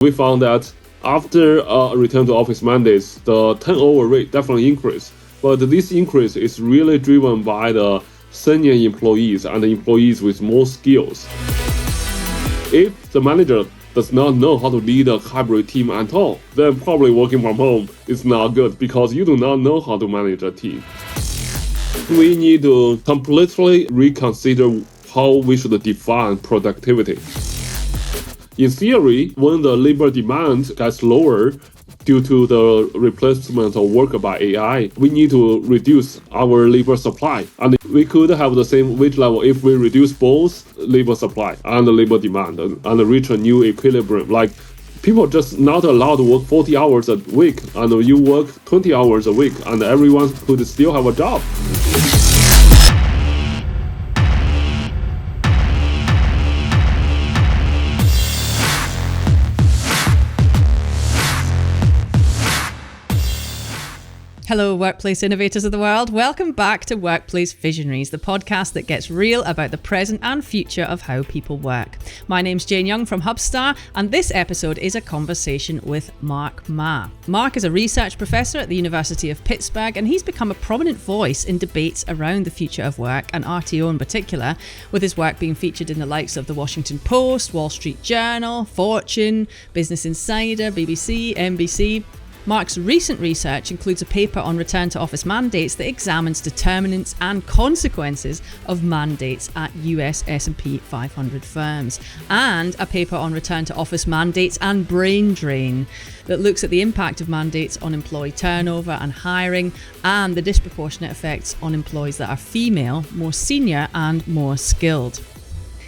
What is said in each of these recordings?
We found that after return to office mandates, the turnover rate definitely increased. But this increase is really driven by the senior employees and the employees with more skills. If the manager does not know how to lead a hybrid team at all, then probably working from home is not good because you do not know how to manage a team. We need to completely reconsider how we should define productivity. In theory, when the labor demand gets lower due to the replacement of work by AI, we need to reduce our labor supply. And we could have the same wage level if we reduce both labor supply and labor demand and reach a new equilibrium. Like, people just not allowed to work 40 hours a week, and you work 20 hours a week, and everyone could still have a job. Hello, workplace innovators of the world. Welcome back to Workplace Visionaries, the podcast that gets real about the present and future of how people work. My name's Jane Young from Hubstar, and this episode is a conversation with Mark Ma. Mark is a research professor at the University of Pittsburgh, and he's become a prominent voice in debates around the future of work, and RTO in particular, with his work being featured in the likes of the Washington Post, Wall Street Journal, Fortune, Business Insider, BBC, NBC. Mark's recent research includes a paper on return to office mandates that examines determinants and consequences of mandates at US S&P 500 firms, and a paper on return to office mandates and brain drain that looks at the impact of mandates on employee turnover and hiring and the disproportionate effects on employees that are female, more senior and more skilled.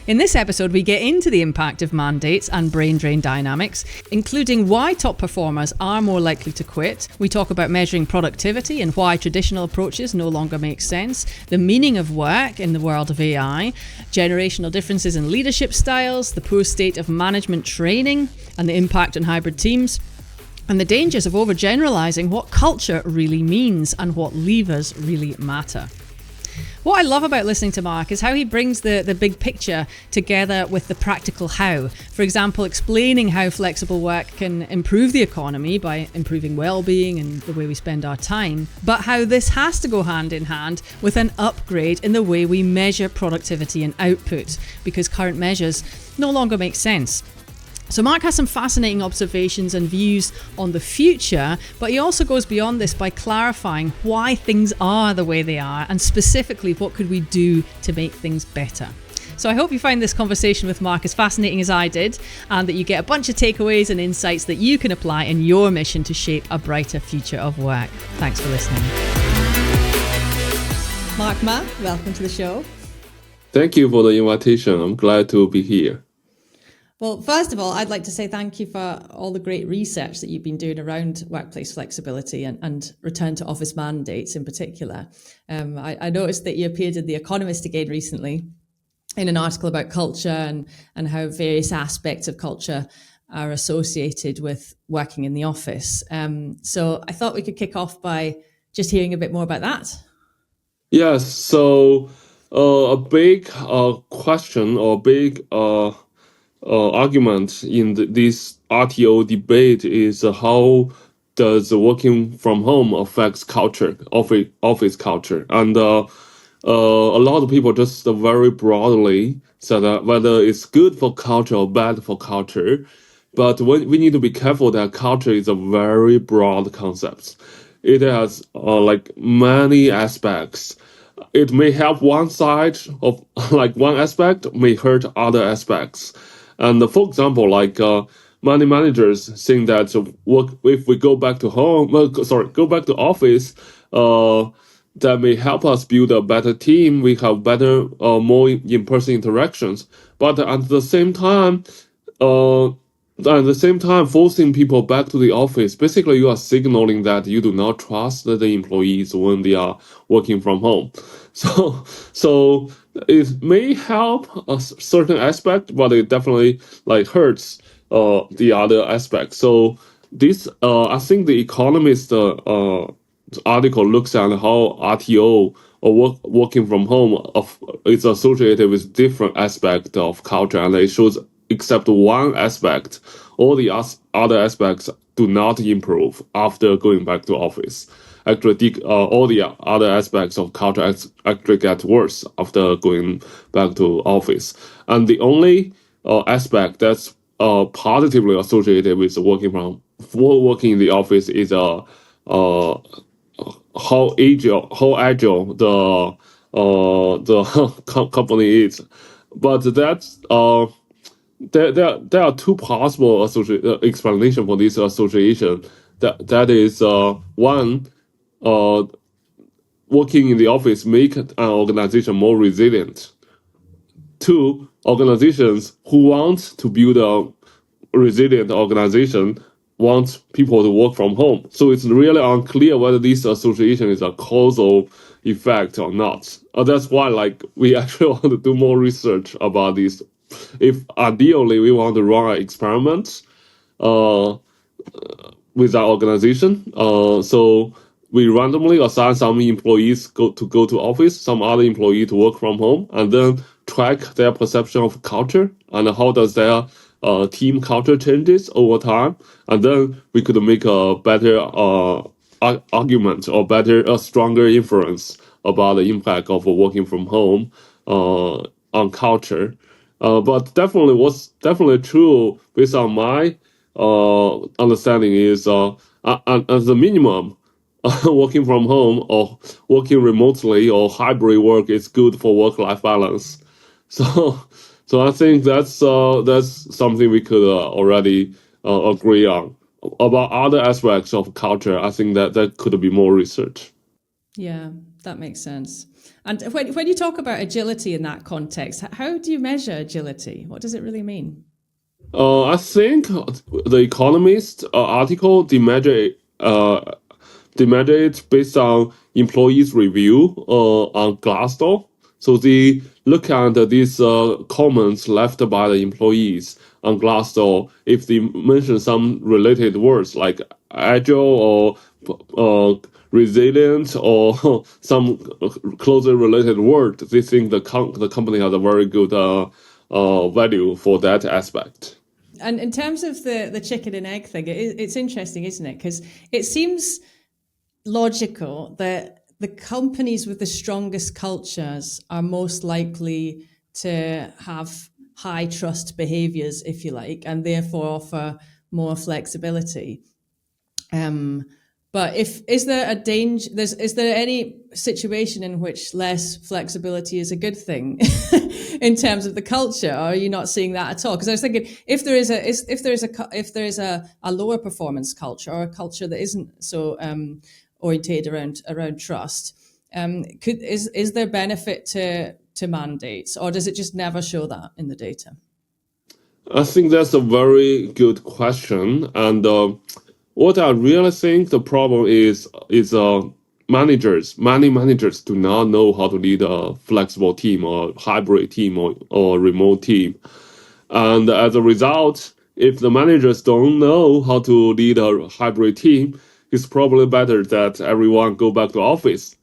In this episode, we get into the impact of mandates and brain drain dynamics, including why top performers are more likely to quit. We talk about measuring productivity and why traditional approaches no longer make sense, the meaning of work in the world of AI, generational differences in leadership styles, the poor state of management training and the impact on hybrid teams, and the dangers of overgeneralizing what culture really means and what levers really matter. What I love about listening to Mark is how he brings the big picture together with the practical how. For example, explaining how flexible work can improve the economy by improving well-being and the way we spend our time, but how this has to go hand in hand with an upgrade in the way we measure productivity and output, because current measures no longer make sense. So Mark has some fascinating observations and views on the future, but he also goes beyond this by clarifying why things are the way they are, and specifically what could we do to make things better. So I hope you find this conversation with Mark as fascinating as I did, and that you get a bunch of takeaways and insights that you can apply in your mission to shape a brighter future of work. Thanks for listening. Mark Ma, welcome to the show. Thank you for the invitation. I'm glad to be here. Well, first of all, I'd like to say thank you for all the great research that you've been doing around workplace flexibility and return to office mandates in particular. I noticed that you appeared in The Economist again recently in an article about culture and how various aspects of culture are associated with working in the office. So I thought we could kick off by just hearing a bit more about that. Yes, so a big question or big argument in this RTO debate is how does working from home affects culture, office culture, and a lot of people just very broadly said that whether it's good for culture or bad for culture, but we need to be careful that culture is a very broad concept. It has like many aspects. It may help one side of like one aspect, may hurt other aspects. And for example, like many managers think that if we go back to office, that may help us build a better team. We have better, more in-person interactions. But at the same time, forcing people back to the office, basically you are signaling that you do not trust the employees when they are working from home. So it may help a certain aspect, but it definitely like hurts the other aspect. So this, I think the Economist article looks at how RTO or working from home is associated with different aspects of culture, and it shows except one aspect. All the other aspects do not improve after going back to office. Actually, all the other aspects of culture actually get worse after going back to office. And the only aspect that's positively associated with working in the office is how agile the company is. But that's there are two possible explanation for this association. That is one, working in the office make an organization more resilient. Two, organizations who want to build a resilient organization want people to work from home. So it's really unclear whether this association is a causal effect or not. That's why we actually want to do more research about this. If ideally we want to run an experiment with our organization, so we randomly assign some employees go to office, some other employee to work from home, and then track their perception of culture and how does their team culture changes over time, and then we could make a better argument or a stronger inference about the impact of working from home on culture. But definitely, what's definitely true based on my understanding is, as a minimum, working from home or working remotely or hybrid work is good for work-life balance. So, so I think that's something we could already agree on. About other aspects of culture, I think that could be more research. Yeah, that makes sense. And when you talk about agility in that context, how do you measure agility? What does it really mean? I think the Economist article they measure it based on employees' review on Glassdoor. So they look at these comments left by the employees on Glassdoor. If they mention some related words like agile or resilient or some closely related word, they think the company has a very good value for that aspect. And in terms of the chicken and egg thing, it's interesting, isn't it? Because it seems logical that the companies with the strongest cultures are most likely to have high trust behaviors, if you like, and therefore offer more flexibility. But is there a danger? Is there any situation in which less flexibility is a good thing in terms of the culture? Or are you not seeing that at all? Because I was thinking if there is a lower performance culture or a culture that isn't so orientated around trust, is there benefit to mandates, or does it just never show that in the data? I think that's a very good question, and what I really think the problem is managers. Many managers do not know how to lead a flexible team or hybrid team or remote team, and as a result, if the managers don't know how to lead a hybrid team, it's probably better that everyone go back to office.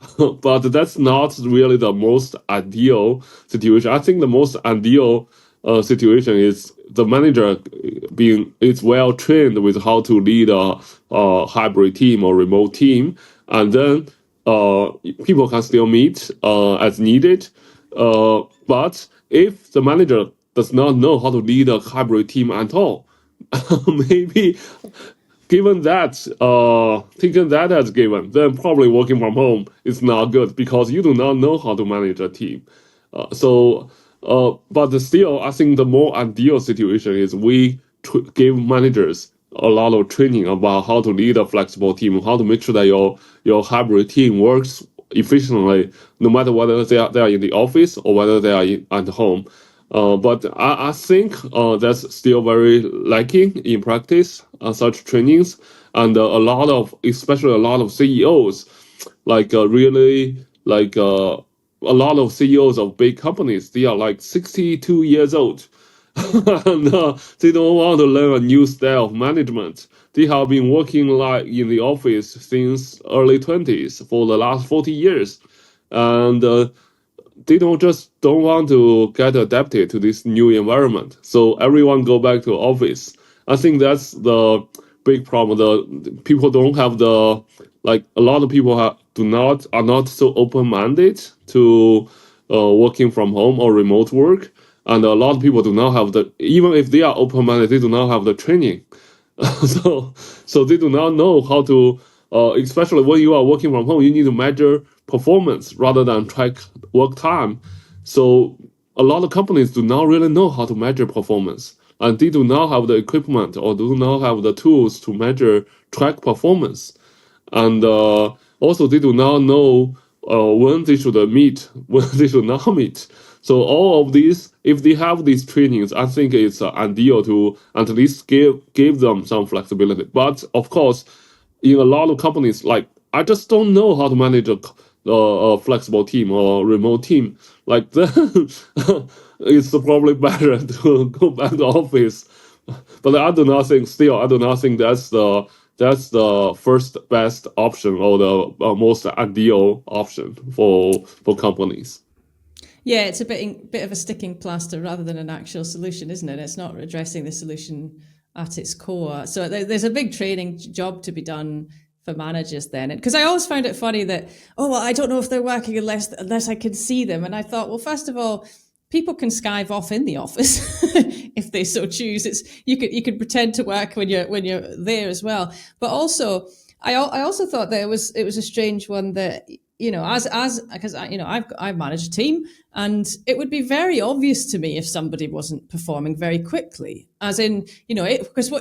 But that's not really the most ideal situation. I think the most ideal situation is the manager is well trained with how to lead a hybrid team or remote team, and then people can still meet as needed. But if the manager does not know how to lead a hybrid team at all, maybe given that, taking that as given, then probably working from home is not good because you do not know how to manage a team. But still, I think the more ideal situation is we give managers a lot of training about how to lead a flexible team, how to make sure that your hybrid team works efficiently, no matter whether they are in the office or whether they are at home. But I think that's still very lacking in practice, such trainings, and especially a lot of CEOs, a lot of CEOs of big companies, they are like 62 years old. And they don't want to learn a new style of management. They have been working in the office since early 20s for the last 40 years. And don't want to get adapted to this new environment. So everyone go back to office. I think that's the big problem. The people don't have the like a lot of people are not so open-minded to working from home or remote work, and a lot of people do not have the even if they are open-minded, they do not have the training. so so they do not know how to especially when you are working from home, you need to measure performance rather than track work time. So a lot of companies do not really know how to measure performance, and they do not have the equipment or do not have the tools to measure track performance. And also they do not know when they should meet, when they should not meet. So all of these, if they have these trainings, I think it's ideal to at least give them some flexibility. But of course, in a lot of companies, like I just don't know how to manage a flexible team or remote team. Like then it's probably better to go back to office. But I do not think that's the first best option or the most ideal option for companies. Yeah, it's a bit of a sticking plaster rather than an actual solution, isn't it? It's not addressing the solution at its core. So there's a big training job to be done for managers then. Because I always found it funny that, oh, well, I don't know if they're working unless I can see them. And I thought, well, first of all, people can skive off in the office if they so choose. You could pretend to work when you're there as well. But also, I also thought that it was a strange one that, you know, because I've managed a team, and it would be very obvious to me if somebody wasn't performing very quickly. As in, you know, because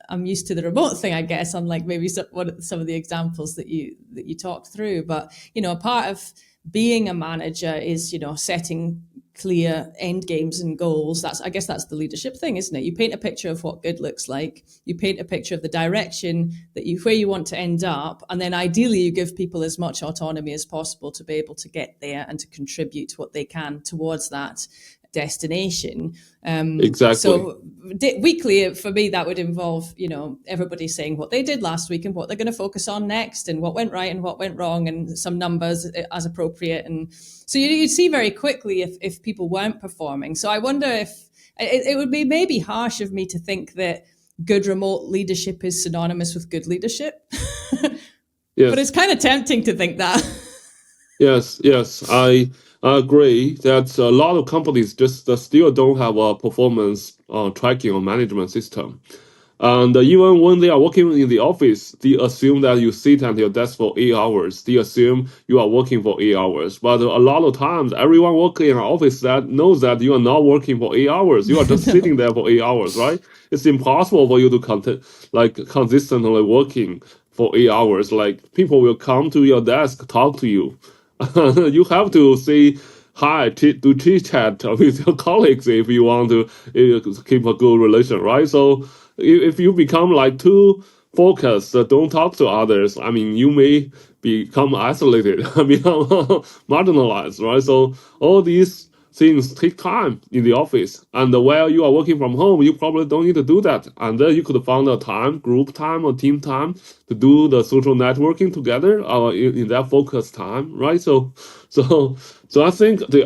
I'm used to the remote thing, I guess, unlike maybe some of the examples that you talked through. But you know, a part of being a manager is, you know, setting clear end games and goals. I guess that's the leadership thing, isn't it? You paint a picture of what good looks like. You paint a picture of the direction where you want to end up. And then ideally you give people as much autonomy as possible to be able to get there and to contribute what they can towards that destination. Exactly. So weekly, for me, that would involve, you know, everybody saying what they did last week and what they're going to focus on next and what went right and what went wrong and some numbers as appropriate. And so you'd see very quickly if people weren't performing. So I wonder if it would be maybe harsh of me to think that good remote leadership is synonymous with good leadership. Yes. But it's kind of tempting to think that. Yes, I agree that a lot of companies just still don't have a performance tracking or management system. And even when they are working in the office, they assume that you sit at your desk for 8 hours. They assume you are working for 8 hours. But a lot of times, everyone working in an office that knows that you are not working for 8 hours. You are just sitting there for 8 hours, right? It's impossible for you to consistently working for 8 hours. Like people will come to your desk, talk to you. You have to say hi, do chit chat with your colleagues if you want to keep a good relation, right? So if you become like too focused, don't talk to others. I mean, you may become isolated, become marginalized, right? So all these things take time in the office, and while you are working from home, you probably don't need to do that. And then you could find a time, group time or team time, to do the social networking together in that focus time, right? So I think the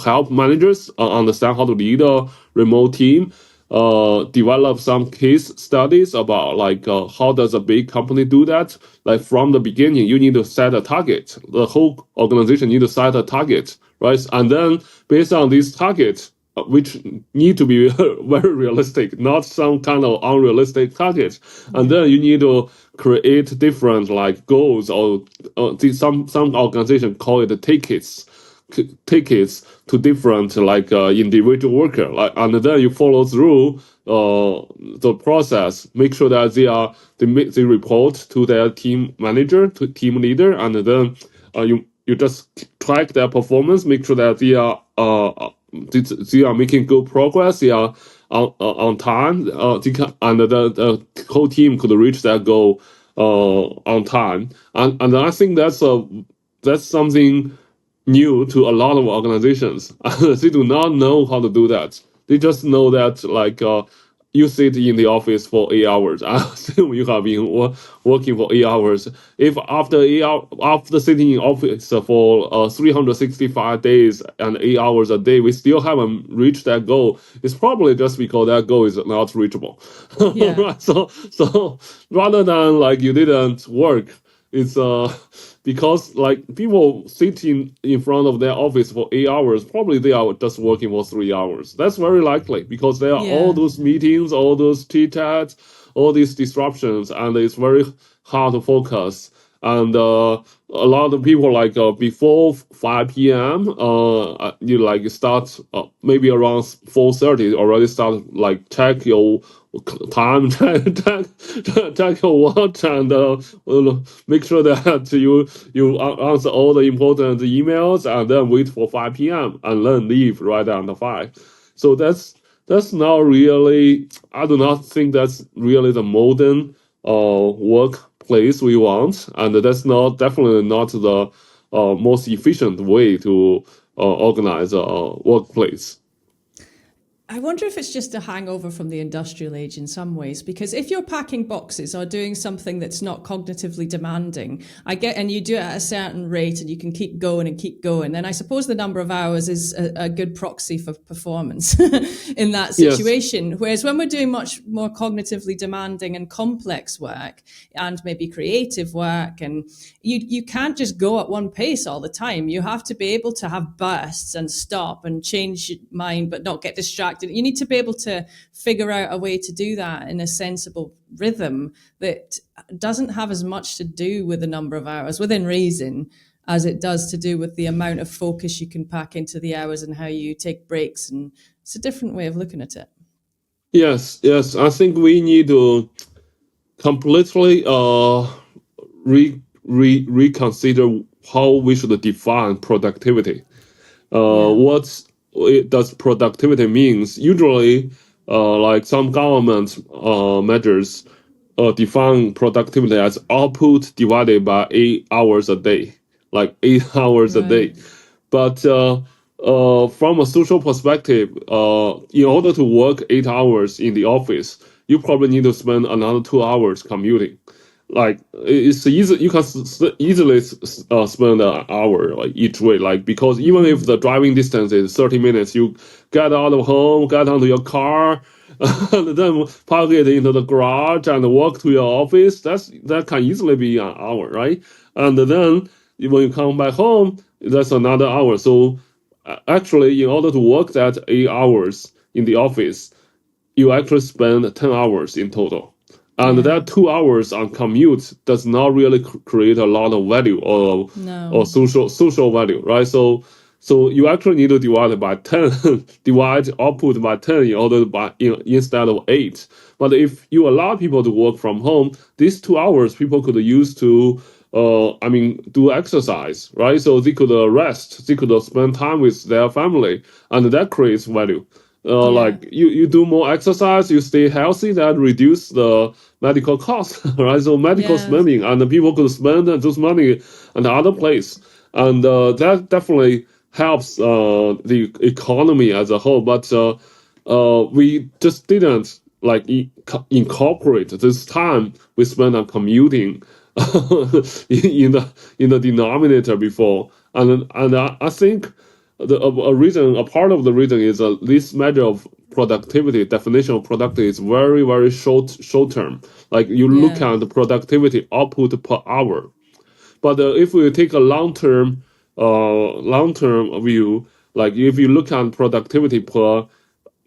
help managers understand how to lead a remote team, develop some case studies about like how does a big company do that. Like from the beginning, you need to set a target. The whole organization need to set a target, right? And then based on these targets, which need to be very realistic, not some kind of unrealistic targets. And then you need to create different like goals or some organization call it tickets to different like individual worker, like, and then you follow through the process, make sure that they report to their team manager, to team leader, and then you just track their performance, make sure that they are making good progress, they are on time, and the whole team could reach that goal on time, and I think that's something new to a lot of organizations. They do not know how to do that. They just know that like you sit in the office for 8 hours. I assume you have been working for 8 hours. If after 8 hours, after sitting in office for 365 days and 8 hours a day, we still haven't reached that goal, it's probably just because that goal is not reachable. Yeah. Right? So rather than like you didn't work, it's because like people sitting in front of their office for 8 hours, probably they are just working for 3 hours. That's very likely because there are all Yeah. those meetings, all those chit chats, all these disruptions, and it's very hard to focus. And a lot of people like before 5 p.m. You like start maybe around 4:30 already start like check your time, check your watch, and make sure that you answer all the important emails, and then wait for 5 p.m. and then leave right after 5. So that's not really. I do not think that's really the modern workplace we want, and that's not definitely not the most efficient way to organize a workplace. I wonder if it's just a hangover from the industrial age in some ways, because if you're packing boxes or doing something that's not cognitively demanding, and you do it at a certain rate and you can keep going, then I suppose the number of hours is a good proxy for performance in that situation. Yes. Whereas when we're doing much more cognitively demanding and complex work and maybe creative work, and you can't just go at one pace all the time. You have to be able to have bursts and stop and change your mind, but not get distracted. You need to be able to figure out a way to do that in a sensible rhythm that doesn't have as much to do with the number of hours within reason as it does to do with the amount of focus you can pack into the hours and how you take breaks. And it's a different way of looking at it. Yes. I think we need to completely reconsider how we should define productivity. What does productivity means? Usually, like some government measures define productivity as output divided by 8 hours a day, like 8 hours a day. But from a social perspective, in order to work 8 hours in the office, you probably need to spend another 2 hours commuting. Like it's easy, you can easily spend an hour like each way. Like because even if the driving distance is 30 minutes, you get out of home, get onto your car, and then park it into the garage and walk to your office. That can easily be an hour, right? And then when you come back home, that's another hour. So actually, in order to work that 8 hours in the office, you actually spend 10 hours in total. And that 2 hours on commute does not really create a lot of value or social value, right? So you actually need to divide it by 10, divide output by 10 in order instead of 8. But if you allow people to work from home, these 2 hours people could use to do exercise, right? So they could rest, they could spend time with their family, and that creates value. Like you do more exercise, you stay healthy, that reduce the medical costs, right? So medical spending, and the people could spend those money in other place, and that definitely helps the economy as a whole. But we just didn't like incorporate this time we spend on commuting in the denominator before, and I think a part of the reason is this measure of productivity, definition of productivity is very, very short term. Like you look at the productivity output per hour. But if we take a long term view, like if you look at productivity per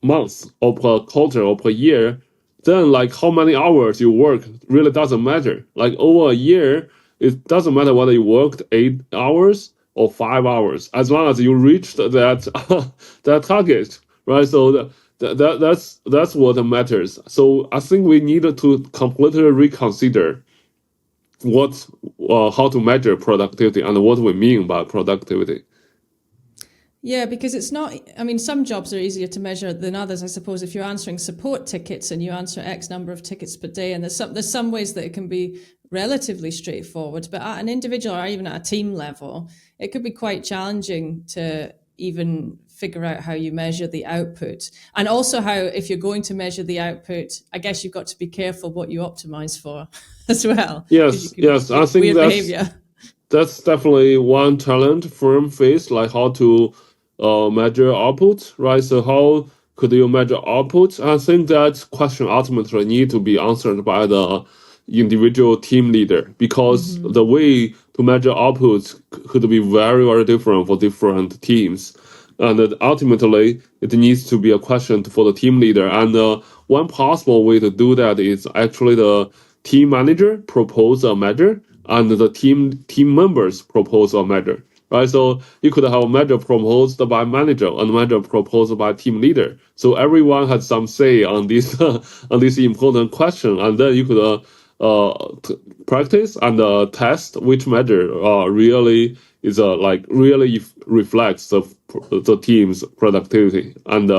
month or per quarter or per year, then like how many hours you work really doesn't matter. Like over a year, it doesn't matter whether you worked 8 hours or 5 hours, as long as you reached that target, right? So that's what matters. So I think we need to completely reconsider how to measure productivity and what we mean by productivity. Yeah, because it's not, I mean, some jobs are easier to measure than others. I suppose if you're answering support tickets and you answer X number of tickets per day, and there's some ways that it can be relatively straightforward, but at an individual or even at a team level, it could be quite challenging to even figure out how you measure the output, and also how, if you're going to measure the output, I guess you've got to be careful what you optimize for as well. Yes, yes, I think weird behavior. That's definitely one challenge firm face, like how to measure output, right? So how could you measure output? I think that question ultimately need to be answered by the individual team leader, because the way to measure outputs could be very, very different for different teams. And ultimately, it needs to be a question for the team leader. And one possible way to do that is actually the team manager propose a measure, and the team members propose a measure, right? So you could have a measure proposed by manager and a measure proposed by team leader. So everyone has some say on this on this important question, and then you could practice and test which measure really is really reflects the team's productivity, and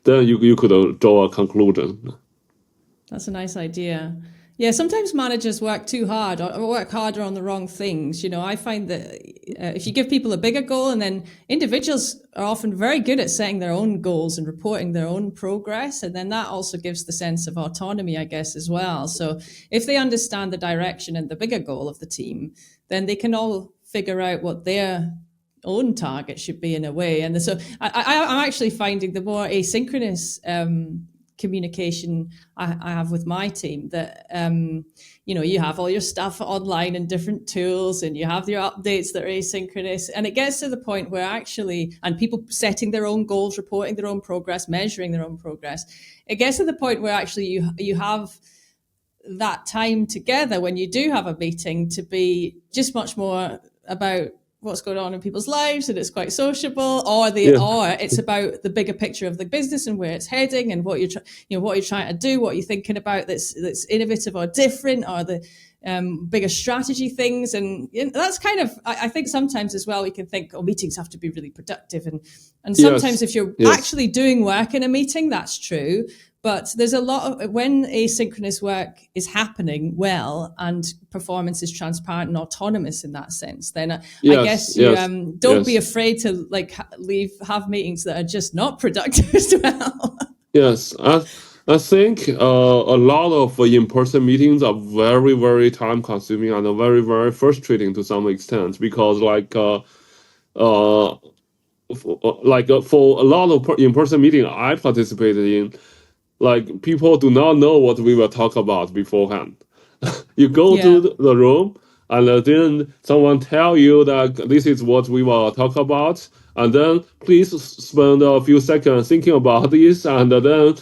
then you could draw a conclusion. That's a nice idea. Yeah, sometimes managers work too hard or work harder on the wrong things. I find that if you give people a bigger goal, and then individuals are often very good at setting their own goals and reporting their own progress. And then that also gives the sense of autonomy, I guess, as well. So if they understand the direction and the bigger goal of the team, then they can all figure out what their own target should be in a way. And so I'm actually finding the more asynchronous communication I have with my team, that you have all your stuff online in different tools, and you have your updates that are asynchronous, and it gets to the point where actually, and people setting their own goals, reporting their own progress, measuring their own progress, it gets to the point where actually you have that time together when you do have a meeting to be just much more about what's going on in people's lives, and it's quite sociable, or it's about the bigger picture of the business and where it's heading, and what you're trying to do, what you're thinking about that's innovative or different, or the bigger strategy things. And that's kind of, I think sometimes as well we can think, meetings have to be really productive, and sometimes if you're actually doing work in a meeting, that's true. But there's a lot of, when asynchronous work is happening well and performance is transparent and autonomous in that sense, then I guess you don't be afraid to have meetings that are just not productive as well. Yes, I think a lot of in-person meetings are very, very time-consuming and very, very frustrating to some extent, because for a lot of in-person meetings I participated in, people do not know what we will talk about beforehand. You go to the room, and then someone tell you that this is what we will talk about, and then please spend a few seconds thinking about this, and then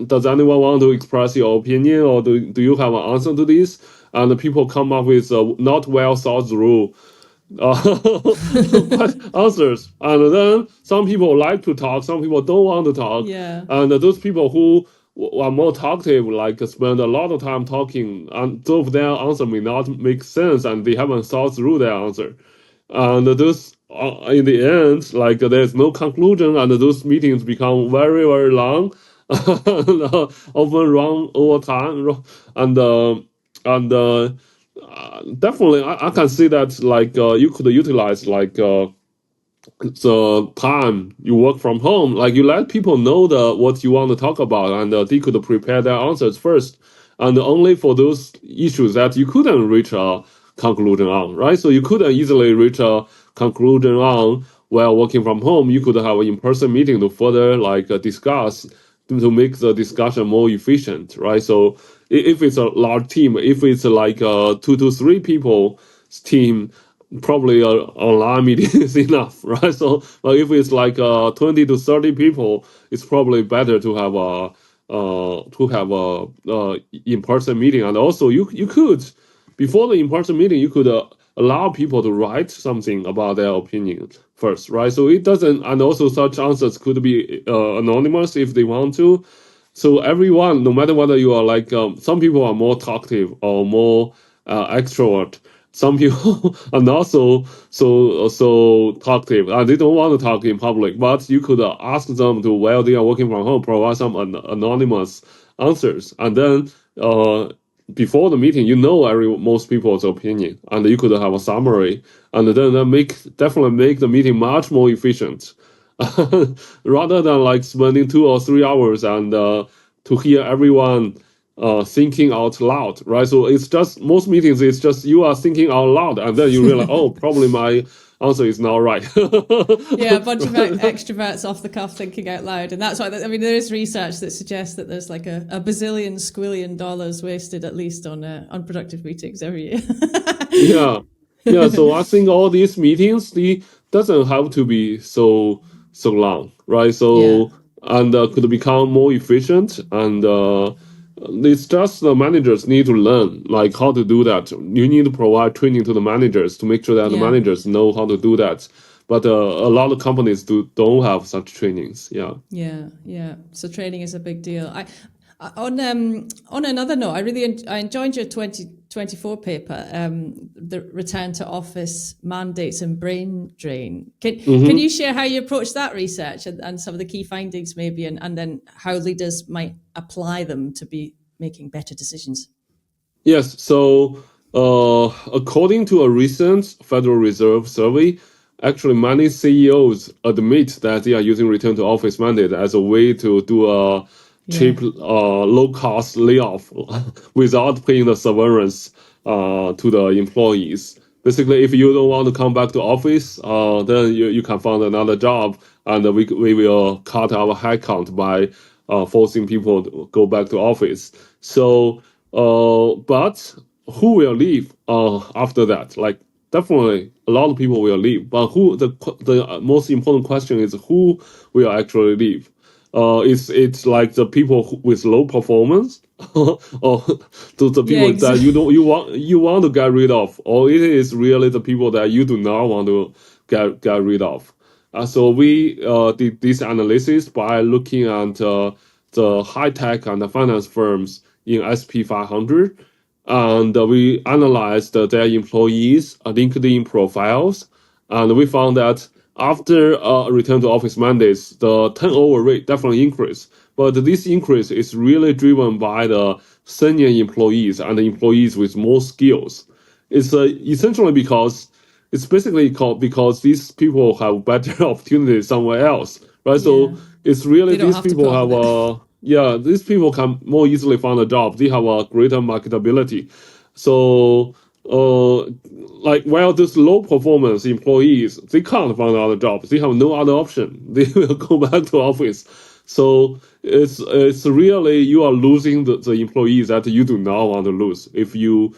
does anyone want to express your opinion, or do you have an answer to this? And people come up with not well thought through answers, and then some people like to talk, some people don't want to talk, and those people who are more talkative spend a lot of time talking, and so their answer may not make sense, and they haven't thought through their answer, and those in the end, there's no conclusion, and those meetings become very, very long, and, often run over time, and definitely, I can see that you could utilize the time you work from home. You let people know what you want to talk about, and they could prepare their answers first, and only for those issues that you couldn't reach a conclusion on, right? So you couldn't easily reach a conclusion on while working from home. You could have an in-person meeting to further discuss, to make the discussion more efficient, right? So if it's a large team, if it's 2 to 3 people team, probably an online meeting is enough, right? So, but if it's 20 to 30 people, it's probably better to have a in-person meeting. And also, you could, before the in-person meeting, you could allow people to write something about their opinion first, right? So it doesn't, and also such answers could be anonymous if they want to. So everyone, no matter whether you are some people are more talkative or more extrovert. Some people are not so talkative, and they don't want to talk in public. But you could ask them to, while they are working from home, provide some anonymous answers, and then before the meeting, most people's opinion, and you could have a summary, and then definitely make the meeting much more efficient, rather than like spending 2 or 3 hours and to hear everyone thinking out loud, right? So it's just most meetings, it's just you are thinking out loud, and then you realize, oh, probably my answer is not right. Yeah, a bunch of extroverts off the cuff thinking out loud. And that's why, I mean, there is research that suggests that there's like a bazillion squillion dollars wasted at least on unproductive meetings every year. Yeah. So I think all these meetings, they doesn't have to be so long, right? So and could become more efficient, and it's just the managers need to learn like how to do that. You need to provide training to the managers to make sure that the managers know how to do that. But a lot of companies don't have such trainings. Yeah. So training is a big deal. On another note, I enjoyed your 2024 paper, the return to office mandates and brain drain. Can you share how you approached that research and some of the key findings maybe, and then how leaders might apply them to be making better decisions? Yes. So according to a recent Federal Reserve survey, actually many CEOs admit that they are using return to office mandate as a way to do a cheap, low-cost layoff without paying the severance to the employees. Basically, if you don't want to come back to office, then you can find another job, and we will cut our headcount by forcing people to go back to office. So, but who will leave after that? Like, definitely a lot of people will leave, but the most important question is who will actually leave? It's like the people with low performance, or the people that you want to get rid of, or it is really the people that you do not want to get rid of. So we did this analysis by looking at the high tech and the finance firms in SP 500, and we analyzed their employees' LinkedIn profiles, and we found that after return to office mandates, the turnover rate definitely increased. But this increase is really driven by the senior employees and the employees with more skills. It's essentially because it's basically because these people have better opportunities somewhere else, right? So it's really these people have these people can more easily find a job. They have a greater marketability. So while these low performance employees, they can't find other jobs. They have no other option. They will go back to office. So it's really you are losing the employees that you do not want to lose. If you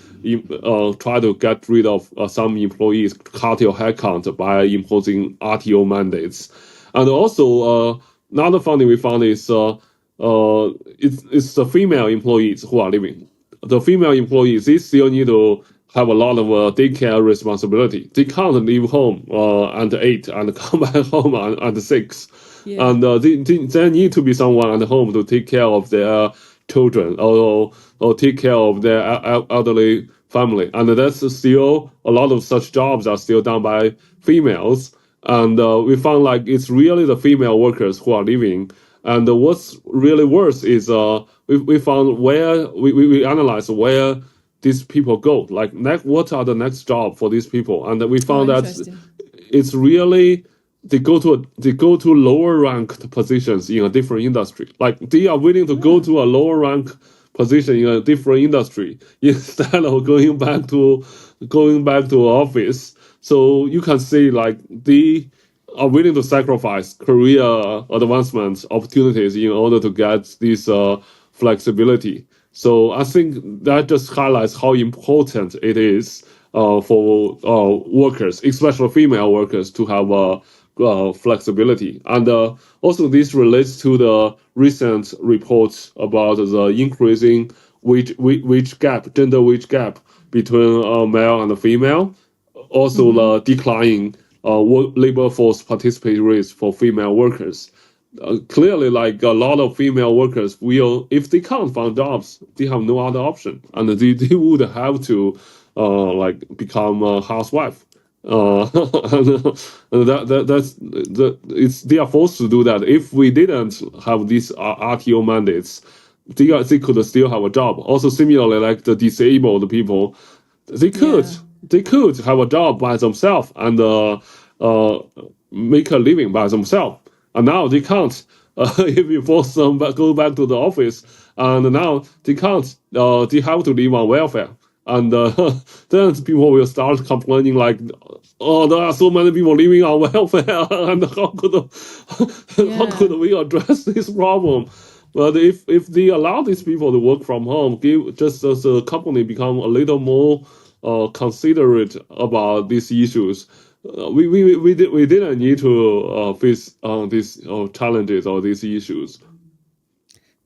try to get rid of some employees, cut your headcount by imposing RTO mandates. And also another finding we found is it's the female employees who are leaving. The female employees, they still need to have a lot of daycare responsibility. They can't leave home at 8 and come back home at 6. And there need to be someone at home to take care of their children or take care of their elderly family. And that's still, a lot of such jobs are still done by females. And we found like it's really the female workers who are leaving. And what's really worse is we found where we analyzed where these people go. Like what are the next job for these people? And we found that it's really they go to lower ranked positions in a different industry. Like they are willing to go to a lower rank position in a different industry instead of going back to office. So you can see like they are willing to sacrifice career advancement opportunities in order to get this flexibility. So I think that just highlights how important it is for workers, especially female workers, to have flexibility. And also this relates to the recent reports about the increasing gender wage gap between male and female. Also the declining labor force participation rates for female workers. Clearly, like a lot of female workers will, if they can't find jobs, they have no other option, and they would have to become a housewife. And they are forced to do that. If we didn't have these RTO mandates, they could still have a job. Also, similarly, like the disabled people, they could have a job by themselves and uh, make a living by themselves. And now they can't. If you force them go back to the office, and now they can't. They have to live on welfare. And then people will start complaining like, "Oh, there are so many people living on welfare, and how could we address this problem?" But if they allow these people to work from home, give just as a company become a little more considerate about these issues, we didn't need to face these challenges or these issues.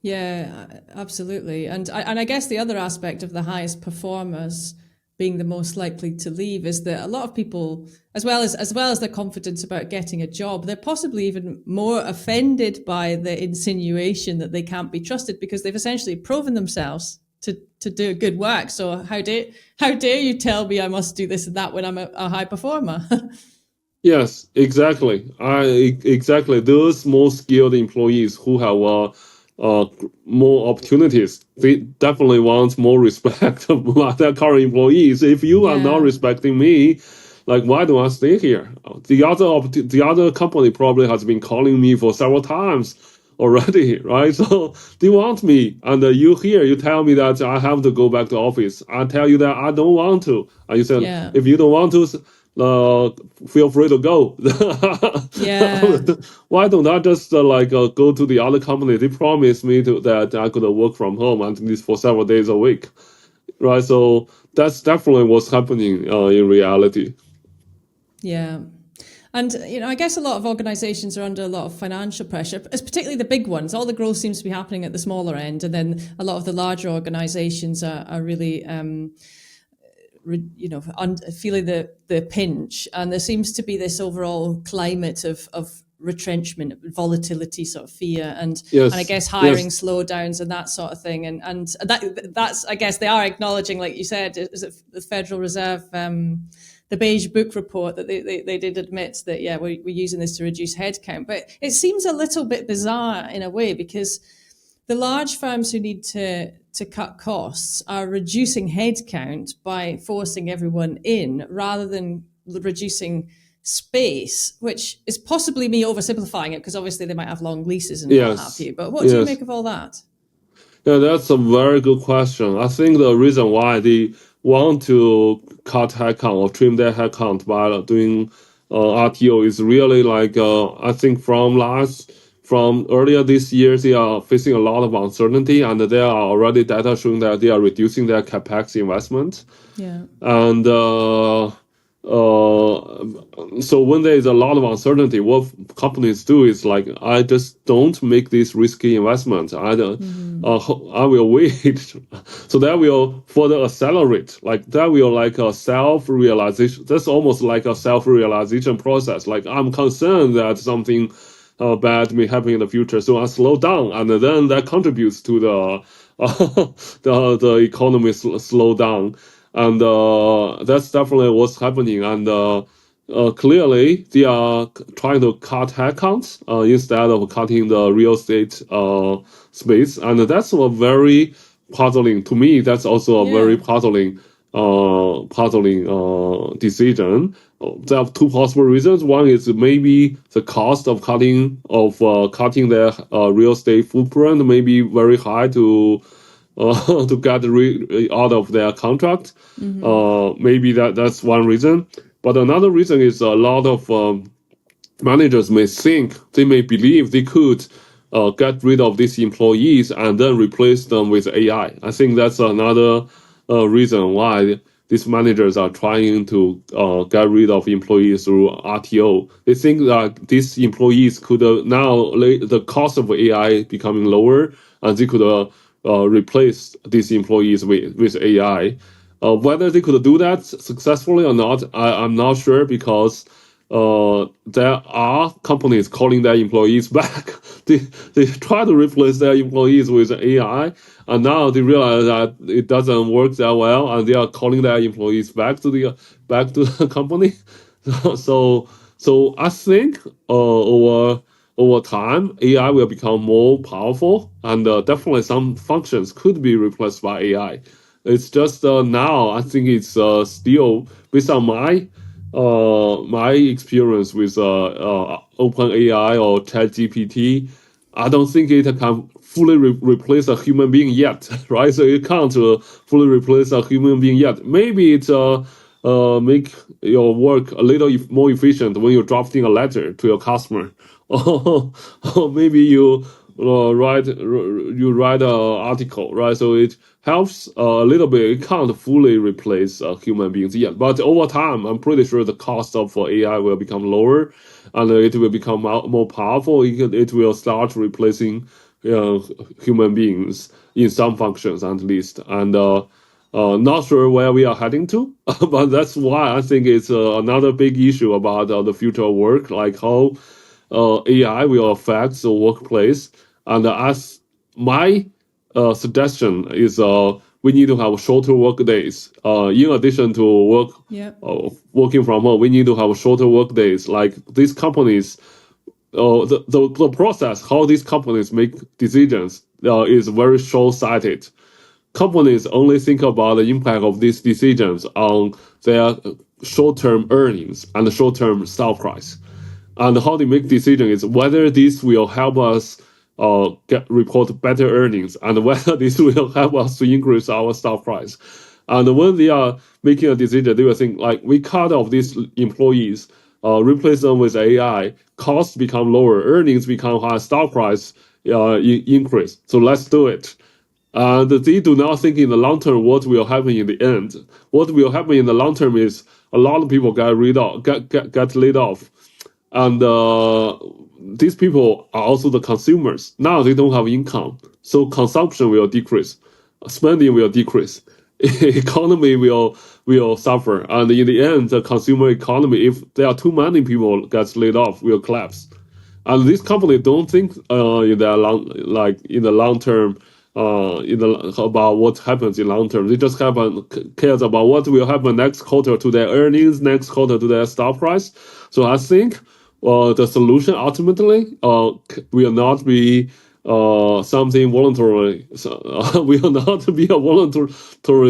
Yeah, absolutely. And I guess the other aspect of the highest performers being the most likely to leave is that a lot of people, as well as their confidence about getting a job, they're possibly even more offended by the insinuation that they can't be trusted because they've essentially proven themselves to do good work. So how dare you tell me I must do this and that when I'm a high performer? Yes, exactly. Exactly those more skilled employees who have more opportunities. They definitely want more respect by their current employees. If you are not respecting me, like why do I stay here? The other company probably has been calling me for several times already, right? So they want me, and you tell me that I have to go back to office. I tell you that I don't want to, and you said if you don't want to, feel free to go. Why don't I just go to the other company? They promised me that I could work from home at least for several days a week, right? So that's definitely what's happening in reality. Yeah. And, I guess a lot of organizations are under a lot of financial pressure, particularly the big ones. All the growth seems to be happening at the smaller end. And then a lot of the larger organizations are really, feeling the pinch. And there seems to be this overall climate of retrenchment, volatility, sort of fear, and I guess hiring slowdowns and that sort of thing. And that's, I guess they are acknowledging, like you said, is it the Federal Reserve, the Beige Book report that they did admit that, we're using this to reduce headcount. But it seems a little bit bizarre in a way because the large firms who need to cut costs are reducing headcount by forcing everyone in rather than reducing space, which is possibly me oversimplifying it because obviously they might have long leases and what have you. But what do you make of all that? Yeah, that's a very good question. I think the reason why they want to cut headcount or trim their headcount by doing RTO is really I think from earlier this year, they are facing a lot of uncertainty, and there are already data showing that they are reducing their capex investment. Yeah. And so when there is a lot of uncertainty, what companies do is I just don't make this risky investment. I will wait. So that will further accelerate. That will a self-realization. That's almost like a self-realization process. I'm concerned that something bad may happen in the future, so I slow down, and then that contributes to the economy slow down. And that's definitely what's happening. And clearly, they are trying to cut headcounts instead of cutting the real estate space. And that's a very puzzling to me. That's also a very puzzling decision. There are two possible reasons. One is maybe the cost of cutting their real estate footprint may be very high to get out of their contract. Maybe that's one reason. But another reason is a lot of managers they may believe they could get rid of these employees and then replace them with AI. I think that's another reason why these managers are trying to get rid of employees through RTO. They think that these employees could now the cost of AI becoming lower, and they could replace these employees with AI. Whether they could do that successfully or not, I'm not sure, because there are companies calling their employees back. They try to replace their employees with AI, and now they realize that it doesn't work that well, and they are calling their employees back to the company. So I think over over time, AI will become more powerful, and definitely some functions could be replaced by AI. It's just now I think it's still based on my experience with OpenAI or ChatGPT. I don't think it can fully replace a human being yet, right? So it can't fully replace a human being yet. Maybe it make your work a little more efficient when you're drafting a letter to your customer, or maybe you write an article, right? So it helps a little bit. It can't fully replace human beings yet, but over time, I'm pretty sure the cost of AI will become lower, and it will become more powerful. It will start replacing human beings in some functions at least, and not sure where we are heading to, but that's why I think it's another big issue about the future of work, like how AI will affect the workplace. And as my suggestion is, we need to have shorter work days. In addition to working from home, we need to have shorter work days. Like these companies, the process how these companies make decisions is very short-sighted. Companies only think about the impact of these decisions on their short-term earnings and short-term stock price. And how they make decisions is whether this will help us report better earnings and whether this will help us to increase our stock price. And when they are making a decision, they will think like we cut off these employees, replace them with AI, costs become lower, earnings become higher, stock price increase. So let's do it. And they do not think in the long term what will happen in the end. What will happen in the long term is a lot of people get laid off, and these people are also the consumers. Now they don't have income, so consumption will decrease, spending will decrease, economy will suffer, and in the end, the consumer economy, if there are too many people get laid off, will collapse. And these companies don't think in the long term. About what happens in long term. They just cares about what will happen next quarter to their earnings, next quarter to their stock price. So I think the solution ultimately will not be something voluntary. Will not be a voluntary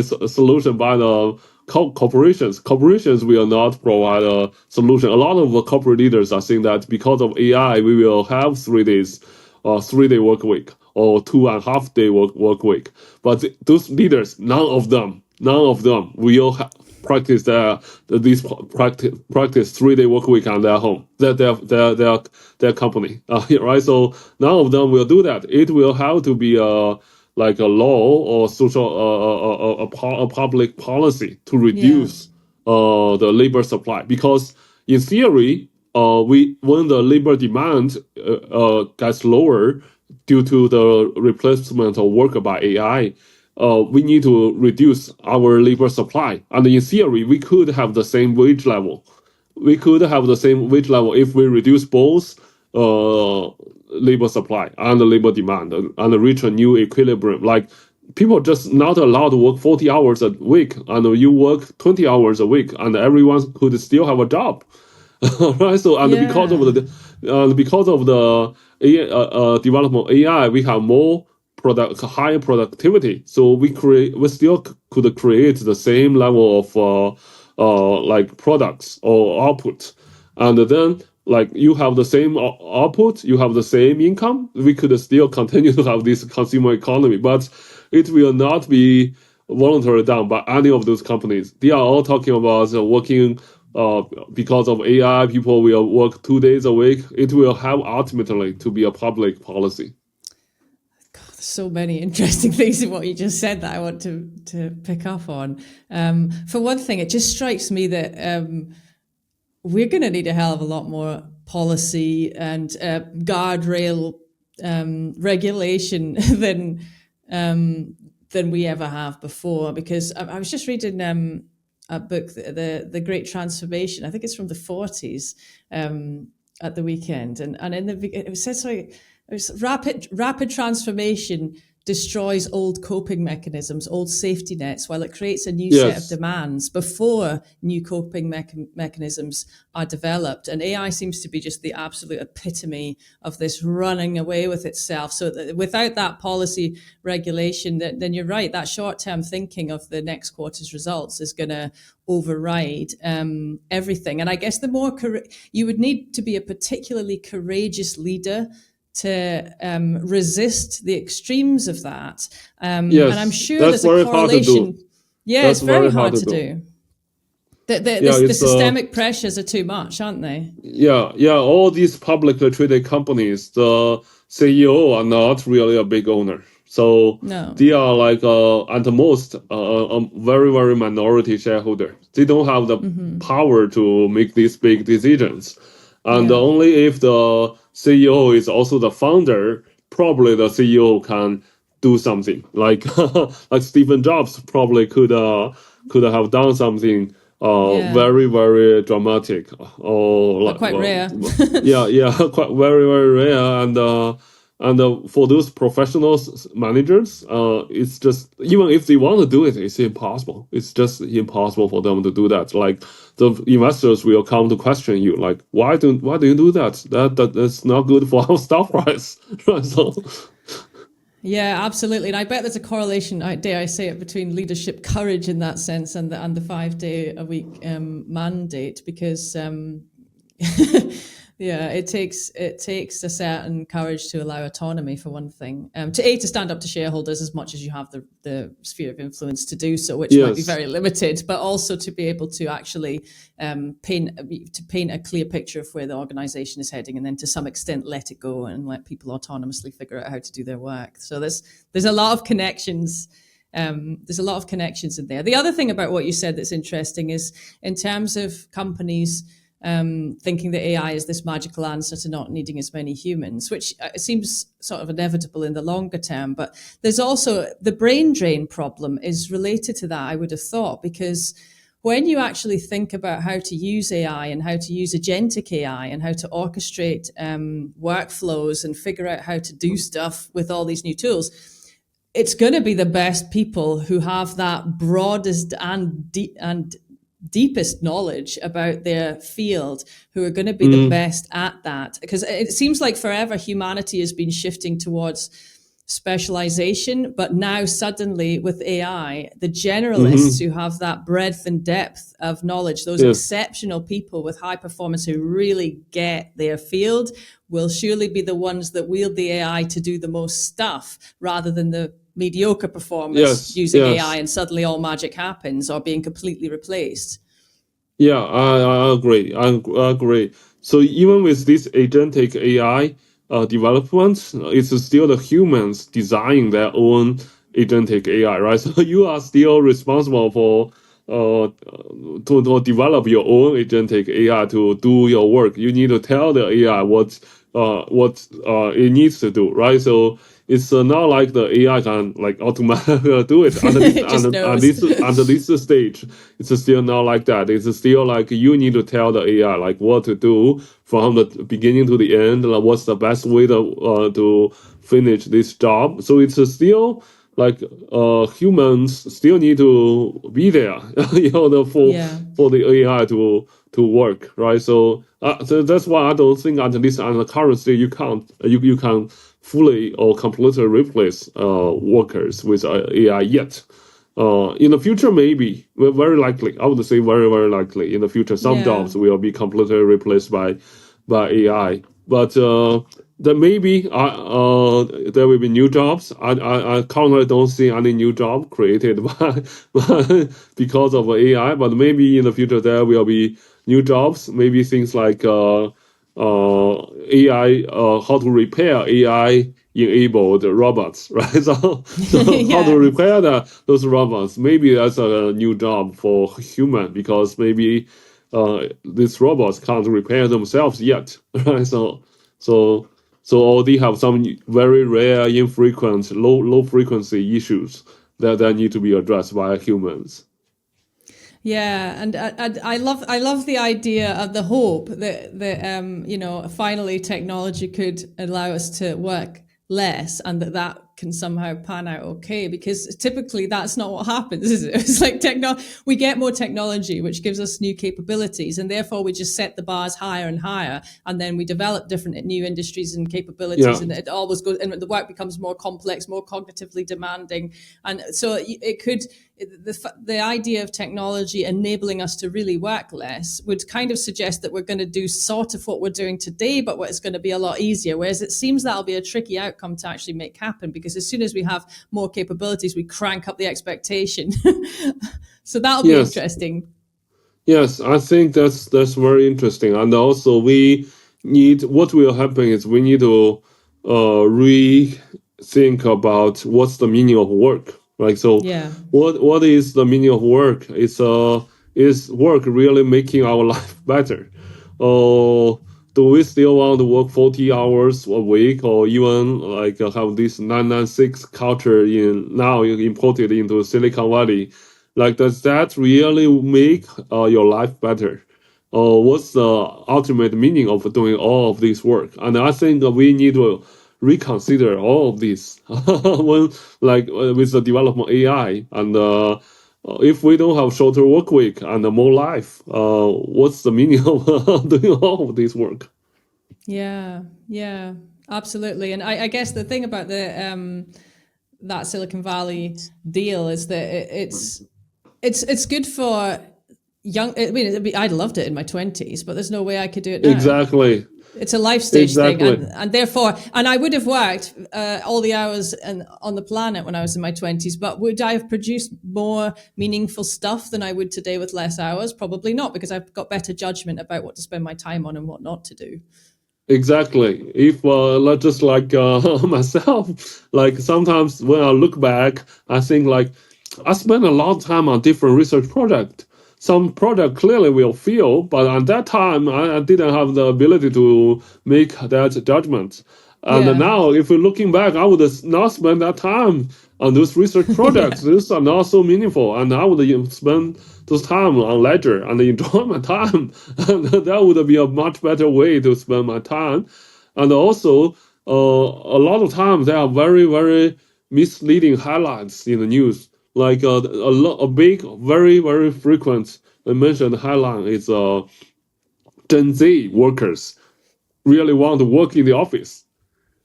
solution by the corporations. Corporations will not provide a solution. A lot of corporate leaders are saying that because of AI, we will have 3 days, 3-day work week, or 2.5 day work week. But those leaders, none of them will practice practice 3-day work week on their home, their company, right? So none of them will do that. It will have to be like a law or social a public policy to reduce the labor supply, because in theory, when the labor demand gets lower due to the replacement of work by AI, we need to reduce our labor supply. And in theory, we could have the same wage level. We could have the same wage level if we reduce both labor supply and labor demand and reach a new equilibrium. Like people just not allowed to work 40 hours a week, and you work 20 hours a week, and everyone could still have a job. Right? So because of the development of AI, we have more higher productivity. So we still could create the same level of like products or output, and then like you have the same output, you have the same income. We could still continue to have this consumer economy, but it will not be voluntarily done by any of those companies. They are all talking about working. Because of AI, people will work 2 days a week. It will have ultimately to be a public policy. God, there's so many interesting things in what you just said that I want to pick up on. For one thing, it just strikes me that we're going to need a hell of a lot more policy and guardrail regulation than we ever have before. Because I was just reading a book, the Great Transformation. I think it's from the 40s at the weekend, and in it says it was rapid transformation destroys old coping mechanisms, old safety nets, while it creates a new set of Yes. demands before new coping mechanisms are developed. And AI seems to be just the absolute epitome of this running away with itself. So without that policy regulation, then you're right, that short-term thinking of the next quarter's results is going to override everything. And I guess the more you would need to be a particularly courageous leader to resist the extremes of that. And I'm sure that's there's a very hard to correlation. do. Yeah, That's it's very very hard to do. The systemic pressures are too much, aren't they? Yeah. All these publicly traded companies, the CEO are not really a big owner. So No. they are like at the most a very, very minority shareholder. They don't have the power to make these big decisions. And only if the CEO is also the founder, probably the CEO can do something. Like like Stephen Jobs probably could have done something very, very dramatic, or But quite rare. quite very, very rare. And for those professionals, managers, it's just, even if they want to do it, it's impossible. It's just impossible for them to do that. Like the investors will come to question you, like, why do you do that? That's not good for our stock price. So. Yeah, absolutely. And I bet there's a correlation, dare I say it, between leadership courage in that sense and the 5-day-a-week mandate, because it takes a certain courage to allow autonomy, for one thing, to stand up to shareholders as much as you have the sphere of influence to do so, which might be very limited, but also to be able to actually paint a clear picture of where the organization is heading, and then to some extent let it go and let people autonomously figure out how to do their work. So there's a lot of connections. There's a lot of connections in there. The other thing about what you said that's interesting is, in terms of companies thinking that AI is this magical answer to not needing as many humans, which seems sort of inevitable in the longer term. But there's also the brain drain problem is related to that, I would have thought, because when you actually think about how to use AI and how to use agentic AI and how to orchestrate workflows and figure out how to do stuff with all these new tools, it's going to be the best people who have that broadest and deepest knowledge about their field who are going to be the best at that. Because it seems like forever humanity has been shifting towards specialization, but now suddenly with AI, the generalists who have that breadth and depth of knowledge, those exceptional people with high performance who really get their field, will surely be the ones that wield the AI to do the most stuff, rather than the mediocre performers using AI and suddenly all magic happens or being completely replaced. Yeah, I agree. I agree. So even with this agentic AI development, it's still the humans designing their own agentic AI, right? So you are still responsible for to develop your own agentic AI to do your work. You need to tell the AI what it needs to do, right? So it's not like the AI can like automatically do it under this stage. It's still not like that. It's still like you need to tell the AI like what to do from the beginning to the end. Like what's the best way to finish this job. So it's still like humans still need to be there, for the AI to work, right? So that's why I don't think at least on the current stage you can fully or completely replace workers with AI yet. In the future, maybe, very likely. I would say very, very likely. In the future, some jobs will be completely replaced by AI. But then maybe there will be new jobs. I currently don't see any new job created by because of AI. But maybe in the future there will be new jobs. Maybe things like AI, how to repair AI enabled robots, right? So how to repair those robots? Maybe that's a new job for human, because maybe these robots can't repair themselves yet, right? So they have some very rare, infrequent, low frequency issues that need to be addressed by humans. Yeah, and I love the idea of the hope that finally technology could allow us to work less, and that can somehow pan out okay, because typically that's not what happens, is it? It's like we get more technology, which gives us new capabilities, and therefore we just set the bars higher and higher, and then we develop different new industries and capabilities, and it always goes, and the work becomes more complex, more cognitively demanding, and so it could. The idea of technology enabling us to really work less would kind of suggest that we're going to do sort of what we're doing today, but it's going to be a lot easier. Whereas it seems that'll be a tricky outcome to actually make happen, because as soon as we have more capabilities, we crank up the expectation. So that'll be interesting. Yes, I think that's very interesting. And also what will happen is we need to rethink about what's the meaning of work. Right. So what is the meaning of work? Is work really making our life better? Or do we still want to work 40 hours a week, or even like have this 996 culture imported into Silicon Valley? Like, does that really make your life better? Or what's the ultimate meaning of doing all of this work? And I think we need to reconsider all of this when, with the development of AI. And if we don't have shorter work week and more life, what's the meaning of doing all of this work? Yeah, absolutely. And I guess the thing about that Silicon Valley deal is that it's good for young. I mean, I'd loved it in my 20s, but there's no way I could do it now. Exactly. It's a life stage thing, and therefore, and I would have worked all the hours on the planet when I was in my 20s, but would I have produced more meaningful stuff than I would today with less hours? Probably not, because I've got better judgment about what to spend my time on and what not to do. Exactly. If just like myself, like sometimes when I look back, I think like I spent a lot of time on different research projects. Some project clearly will fail, but at that time I didn't have the ability to make that judgment. And now, if we're looking back, I would not spend that time on those research projects. These are not so meaningful, and I would spend those time on leisure and enjoy my time. And that would be a much better way to spend my time. And also, a lot of times there are very, very misleading highlights in the news. Like a big, very, very frequent mentioned headline is Gen Z workers really want to work in the office.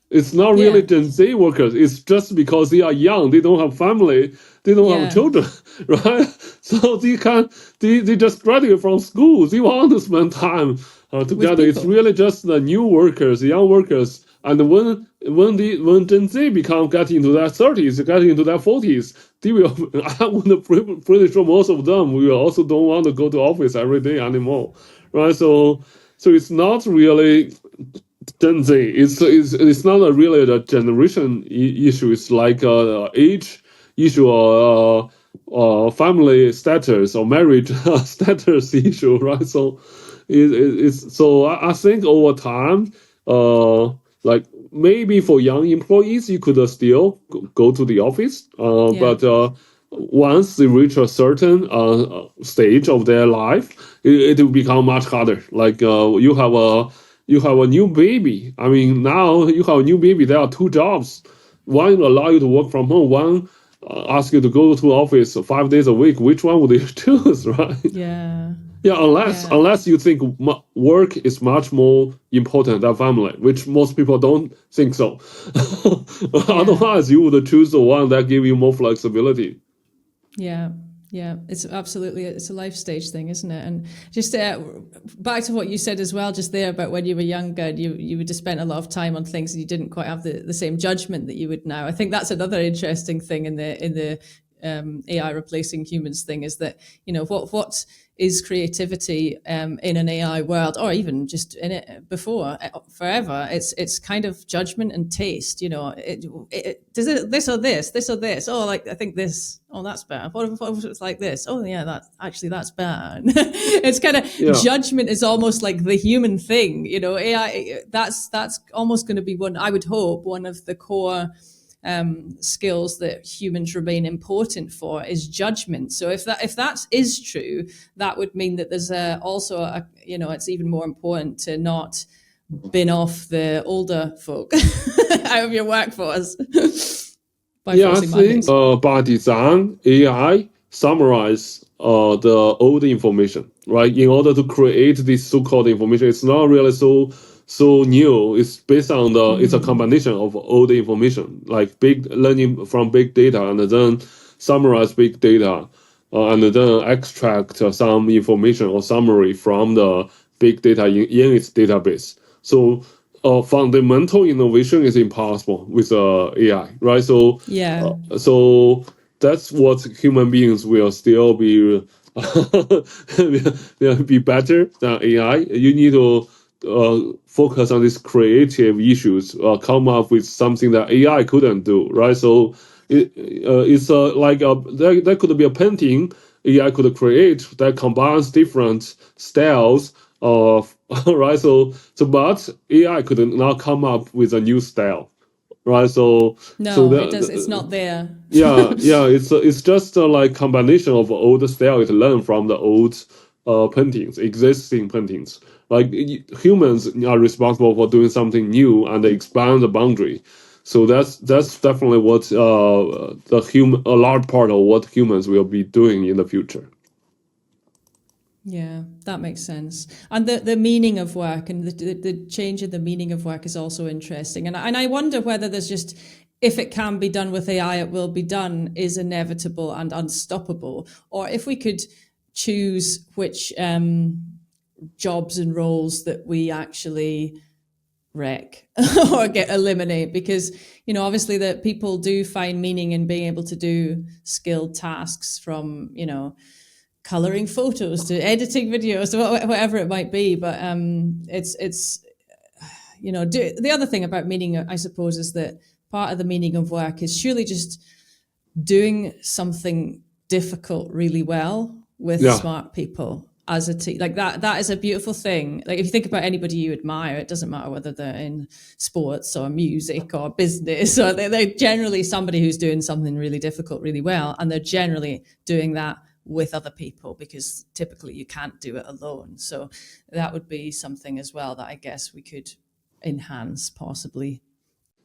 It's not really Gen Z workers. It's just because they are young, they don't have family, they don't have children, right? So they just graduate from school. They want to spend time together. It's really just the new workers, young workers. And when Gen Z get into their 30s, get into their 40s, they will. I'm pretty sure most of them will also don't want to go to office every day anymore, right? So it's not really Gen Z. It's not really a generation issue. It's like age issue or family status or marriage status issue, right? So I think over time, like maybe for young employees, you could still go to the office, but once they reach a certain stage of their life, it will become much harder. Like you have a new baby. I mean, now you have a new baby. There are two jobs. One allow you to work from home. One ask you to go to office 5 days a week. Which one would you choose, right? Yeah, unless you think work is much more important than family, which most people don't think so. Otherwise, you would choose the one that give you more flexibility. Yeah, it's a life stage thing, isn't it? And just back to what you said as well, just there about when you were younger, you would have spent a lot of time on things and you didn't quite have the same judgment that you would now. I think that's another interesting thing in the AI replacing humans thing, is that, you know, what is creativity in an AI world, or even just in it before forever? It's kind of judgment and taste. You know, does it this or this? Oh, like I think this. Oh, that's better. What if it's like this? Oh, yeah, that's better. It's kind of judgment is almost like the human thing. You know, AI. That's almost going to be one. I would hope one of the core skills that humans remain important for is judgment. So if that is true, that would mean that there's it's even more important to not bin off the older folk out of your workforce. by Yeah, I forcing think mandates? by design, AI summarize the old information, right? In order to create this so-called information, it's not really so new. It's based on it's a combination of old information, like big learning from big data, and then summarize big data, and then extract some information or summary from the big data in its database. So fundamental innovation is impossible with AI, right? Yeah. So that's what human beings will still be will be better than AI. You need to focus on these creative issues, come up with something that AI couldn't do, right? So it's like there could be a painting AI could create that combines different styles of right. But AI could not come up with a new style, right? So No, it does. It's that not there. yeah, it's just like combination of old style it learned from the old paintings, existing paintings. Like humans are responsible for doing something new and expand the boundary. So that's definitely what a large part of what humans will be doing in the future. Yeah, that makes sense. And the meaning of work and the change in the meaning of work is also interesting. And I wonder whether there's just, if it can be done with AI, it will be done, is inevitable and unstoppable. Or if we could choose which jobs and roles that we actually wreck or get eliminate, because obviously that people do find meaning in being able to do skilled tasks, from coloring photos to editing videos to whatever it might be. But it's the other thing about meaning, I suppose, is that part of the meaning of work is surely just doing something difficult really well with Yeah. smart people as a team. Like that is a beautiful thing. Like if you think about anybody you admire, it doesn't matter whether they're in sports or music or business, or they're generally somebody who's doing something really difficult really well, and they're generally doing that with other people, because typically you can't do it alone. So that would be something as well that I guess we could enhance, possibly.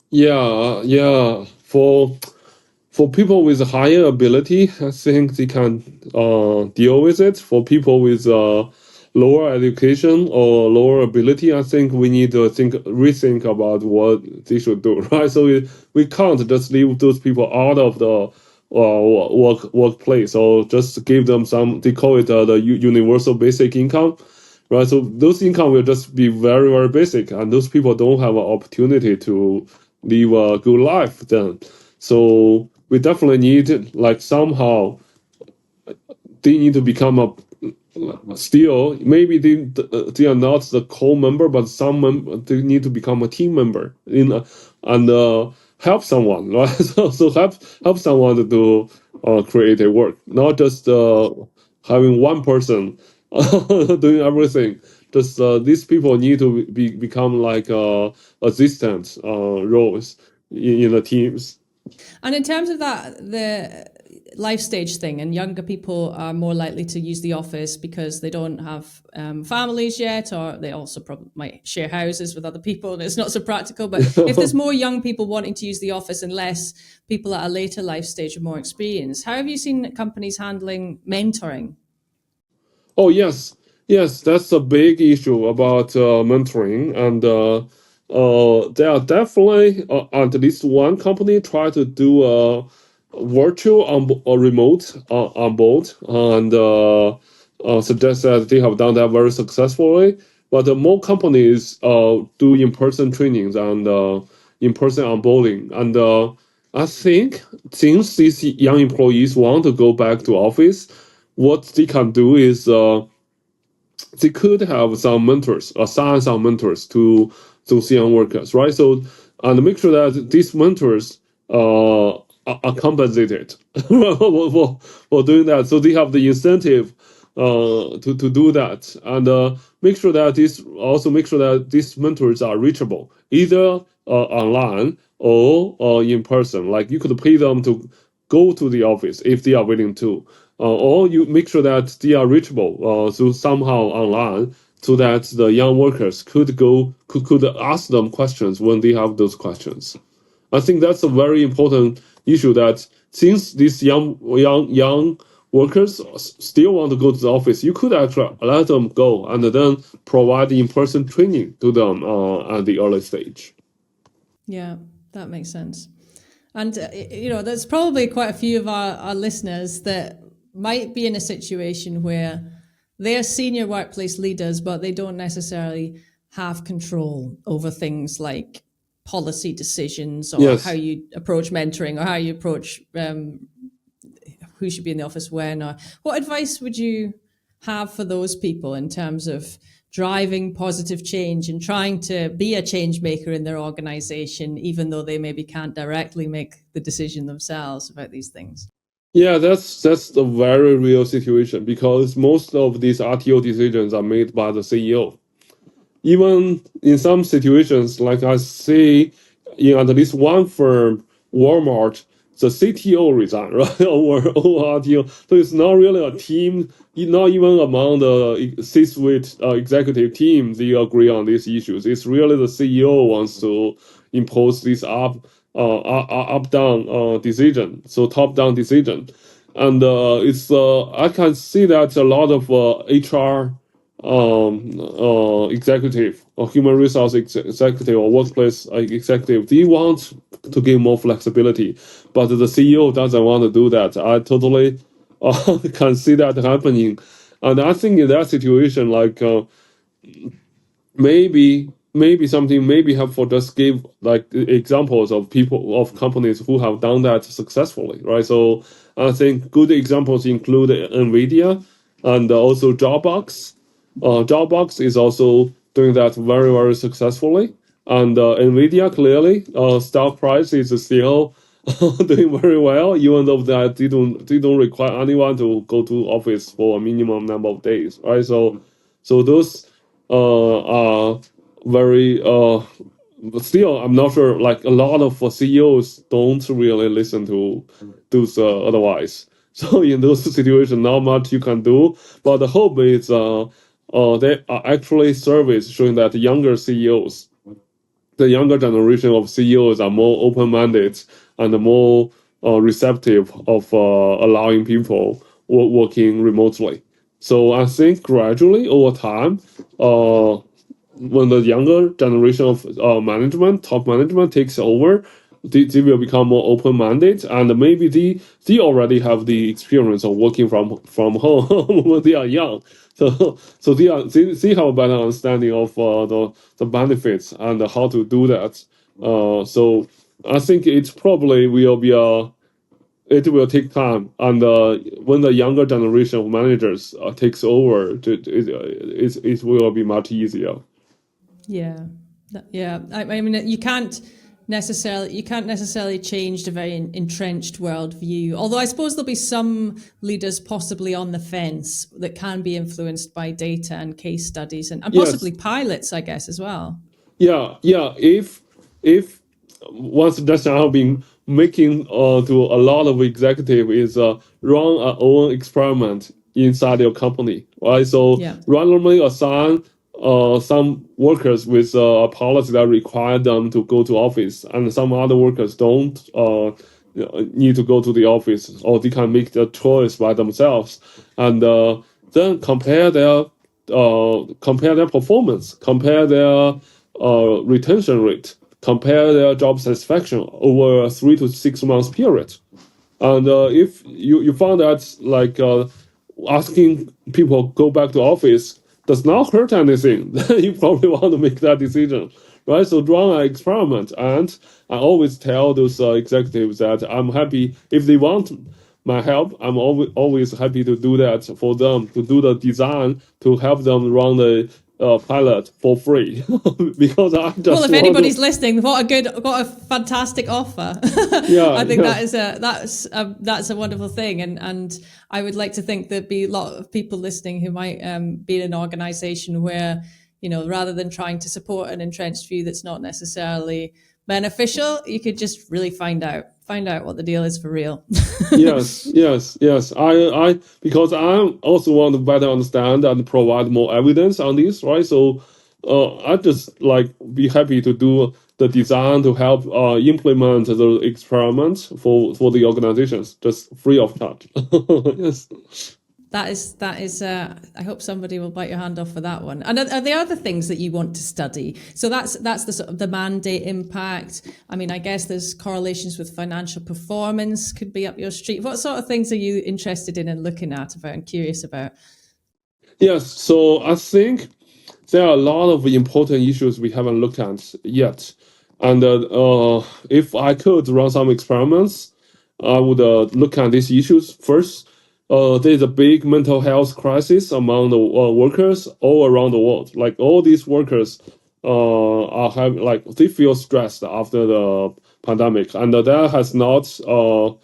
Yeah. For people with higher ability, I think they can deal with it. For people with lower education or lower ability, I think we need to rethink about what they should do, right? So we can't just leave those people out of the workplace, or just give them some. They call it the universal basic income, right? So those income will just be very, very basic, and those people don't have an opportunity to live a good life then. So we definitely need, like, somehow they need to become a still, maybe they are not the core member, but they need to become a team member and help someone, right? So help someone to do creative work, not just having one person doing everything. Just these people need to become like assistant roles in the teams. And in terms of that, the life stage thing, and younger people are more likely to use the office because they don't have families yet, or they also probably might share houses with other people and it's not so practical. But if there's more young people wanting to use the office and less people at a later life stage with more experience, how have you seen companies handling mentoring? Oh yes, that's a big issue about mentoring, and there are definitely at least one company try to do a virtual or remote on board, and suggest that they have done that very successfully. But more companies do in-person trainings and in-person onboarding, and I think since these young employees want to go back to office, what they can do is they could have some mentors, assign some mentors to those young workers, right? So, and make sure that these mentors are compensated for doing that. So they have the incentive to do that, and make sure that these mentors are reachable, either online or in person. Like you could pay them to go to the office if they are willing to, or you make sure that they are reachable through somehow online, so that the young workers could ask them questions when they have those questions. I think that's a very important issue, that since these young workers still want to go to the office, you could actually let them go and then provide in-person training to them at the early stage. Yeah, that makes sense. And, there's probably quite a few of our listeners that might be in a situation where they're senior workplace leaders, but they don't necessarily have control over things like policy decisions or Yes. how you approach mentoring or how you approach who should be in the office when. Or what advice would you have for those people in terms of driving positive change and trying to be a change maker in their organization, even though they maybe can't directly make the decision themselves about these things? Yeah, that's a very real situation, because most of these RTO decisions are made by the CEO. Even in some situations, like I see in at least one firm, Walmart, the CTO resigned, right, over RTO. So it's not really a team, not even among the C-suite executive team, they agree on these issues. It's really the CEO wants to impose this up-down decision, so top-down decision. And it's I can see that a lot of HR executive or human resource executive or workplace executive, they want to give more flexibility, but the CEO doesn't want to do that. I totally can see that happening. And I think in that situation, like maybe something maybe helpful, just give like examples of people, of companies who have done that successfully, right? So I think good examples include NVIDIA and also Dropbox. Dropbox is also doing that very, very successfully. And NVIDIA, clearly, stock price is still doing very well, even though that they don't require anyone to go to office for a minimum number of days, right? So those are very but still, I'm not sure. Like a lot of CEOs don't really listen to those otherwise. So in those situations, not much you can do. But the hope is there are actually surveys showing that younger CEOs, the younger generation of CEOs, are more open-minded and more receptive of allowing people working remotely. So I think gradually over time, when the younger generation of top management takes over, they will become more open-minded, and maybe they already have the experience of working from home when they are young. So they have a better understanding of the benefits and how to do that. So I think it probably will be it will take time, and when the younger generation of managers takes over, it will be much easier. Yeah, I mean, you can't necessarily change the very entrenched worldview. Although I suppose there'll be some leaders possibly on the fence that can be influenced by data and case studies and possibly pilots, I guess, as well. Yeah. If one suggestion I've been making to a lot of executive is run our own experiment inside your company, right? So randomly assign some workers with a policy that require them to go to office, and some other workers don't need to go to the office, or they can make the choice by themselves, and then compare their performance, compare their retention rate, compare their job satisfaction over a 3 to 6 months period. And if you found that like asking people go back to office does not hurt anything, then you probably want to make that decision, right? So run an experiment, and I always tell those executives that I'm happy if they want my help. I'm always happy to do that for them, to do the design, to help them run the pilot for free. Because I just well, if anybody's listening, what a fantastic offer. Yeah, I think that's a wonderful thing, and I would like to think there'd be a lot of people listening who might be in an organization where, rather than trying to support an entrenched view that's not necessarily beneficial, you could just really find out what the deal is for real. Yes. I because I also want to better understand and provide more evidence on this, right? So I just like be happy to do the design to help implement the experiments for the organizations, just free of charge. Yes. That is. I hope somebody will bite your hand off for that one. And are there other things that you want to study? So that's the sort of the mandate impact. I mean, I guess there's correlations with financial performance could be up your street. What sort of things are you interested in and looking at about and curious about? Yes. So I think there are a lot of important issues we haven't looked at yet. And if I could run some experiments, I would look at these issues first. There's a big mental health crisis among the workers all around the world. Like all these workers are having, like, they feel stressed after the pandemic, and that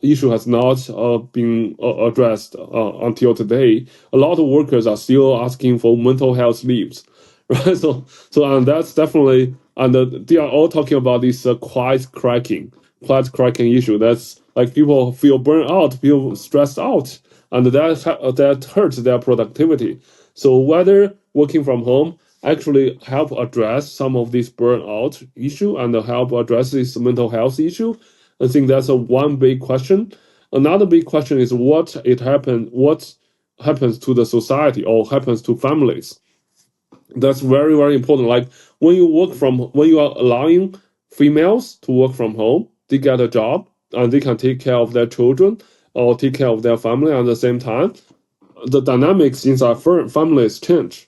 issue has not been addressed until today. A lot of workers are still asking for mental health leaves, right? And that's definitely, and they are all talking about this quiet cracking issue. That's like people feel burned out, feel stressed out, and that hurts their productivity. So whether working from home actually help address some of this burnout issue and help address this mental health issue, I think that's one big question. Another big question is what happens to the society or happens to families. That's very, very important. Like when you are allowing females to work from home, they get a job and they can take care of their children or take care of their family at the same time. The dynamics inside families change.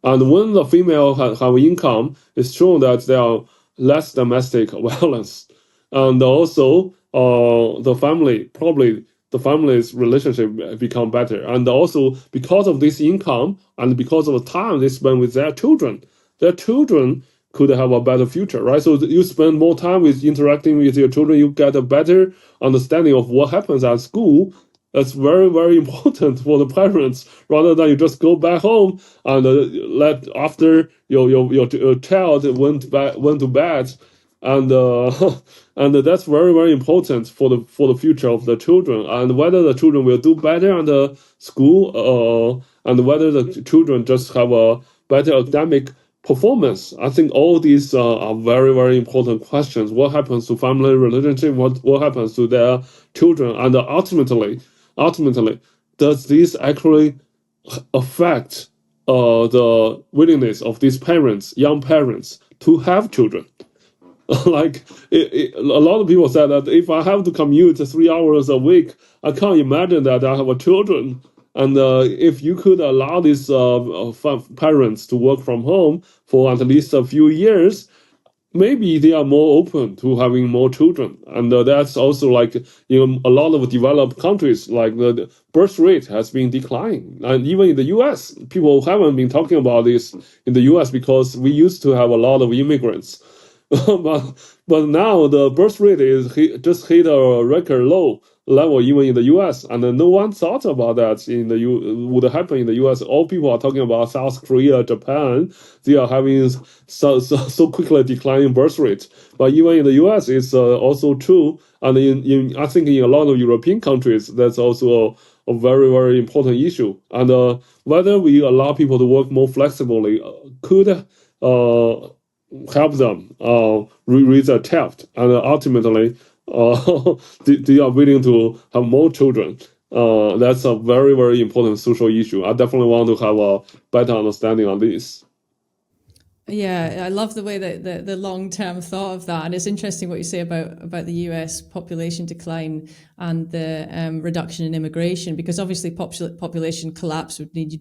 And when the female have income, it's shown that there are less domestic violence. And also, the family's relationship become better. And also, because of this income and because of the time they spend with their children could have a better future, right? So you spend more time with interacting with your children, you get a better understanding of what happens at school. That's very, very important for the parents, rather than you just go back home and let after your child went to bed, and and that's very, very important for the future of the children, and whether the children will do better in the school, and whether the children just have a better academic performance. I think all these are very, very important questions. What happens to family relationship? What happens to their children? And ultimately, does this actually affect the willingness of these young parents, to have children? Like a lot of people said that if I have to commute 3 hours a week, I can't imagine that I have a children. And if you could allow these parents to work from home for at least a few years, maybe they are more open to having more children. And that's also like, a lot of developed countries, like the birth rate has been declining. And even in the US, people haven't been talking about this in the US because we used to have a lot of immigrants. but now the birth rate just hit a record low level even in the US, and no one thought about that would happen in the US. All people are talking about South Korea, Japan. They are having so quickly declining birth rate. But even in the US, it's also true, and I think in a lot of European countries, that's also a very, very important issue. And whether we allow people to work more flexibly could help them reach a theft, and ultimately they are willing to have more children. That's a very, very important social issue. I definitely want to have a better understanding on this. Yeah, I love the way that the long-term thought of that. And it's interesting what you say about the US population decline and the reduction in immigration, because obviously population collapse would need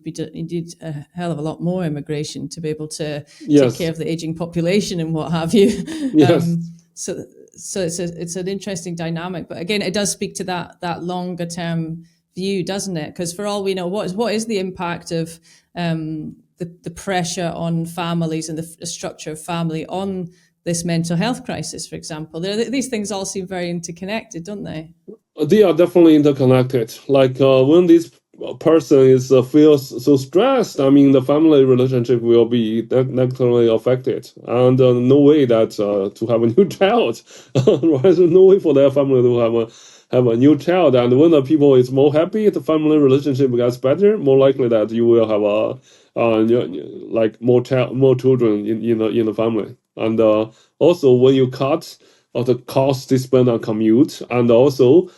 a hell of a lot more immigration to be able to take care of the aging population and what have you. Yes. So it's an interesting dynamic. But again, it does speak to that longer term view, doesn't it? Because for all we know, what is the impact of the pressure on families and the structure of family on this mental health crisis, for example? These things all seem very interconnected, don't they? They are definitely interconnected. Like when this person feels so stressed, I mean, the family relationship will be negatively affected, and no way that to have a new child, right? No way for their family to have a new child. And when the people is more happy, the family relationship gets better. More likely that you will have like more children in the family. And also when you cut the cost they spend on commute, and also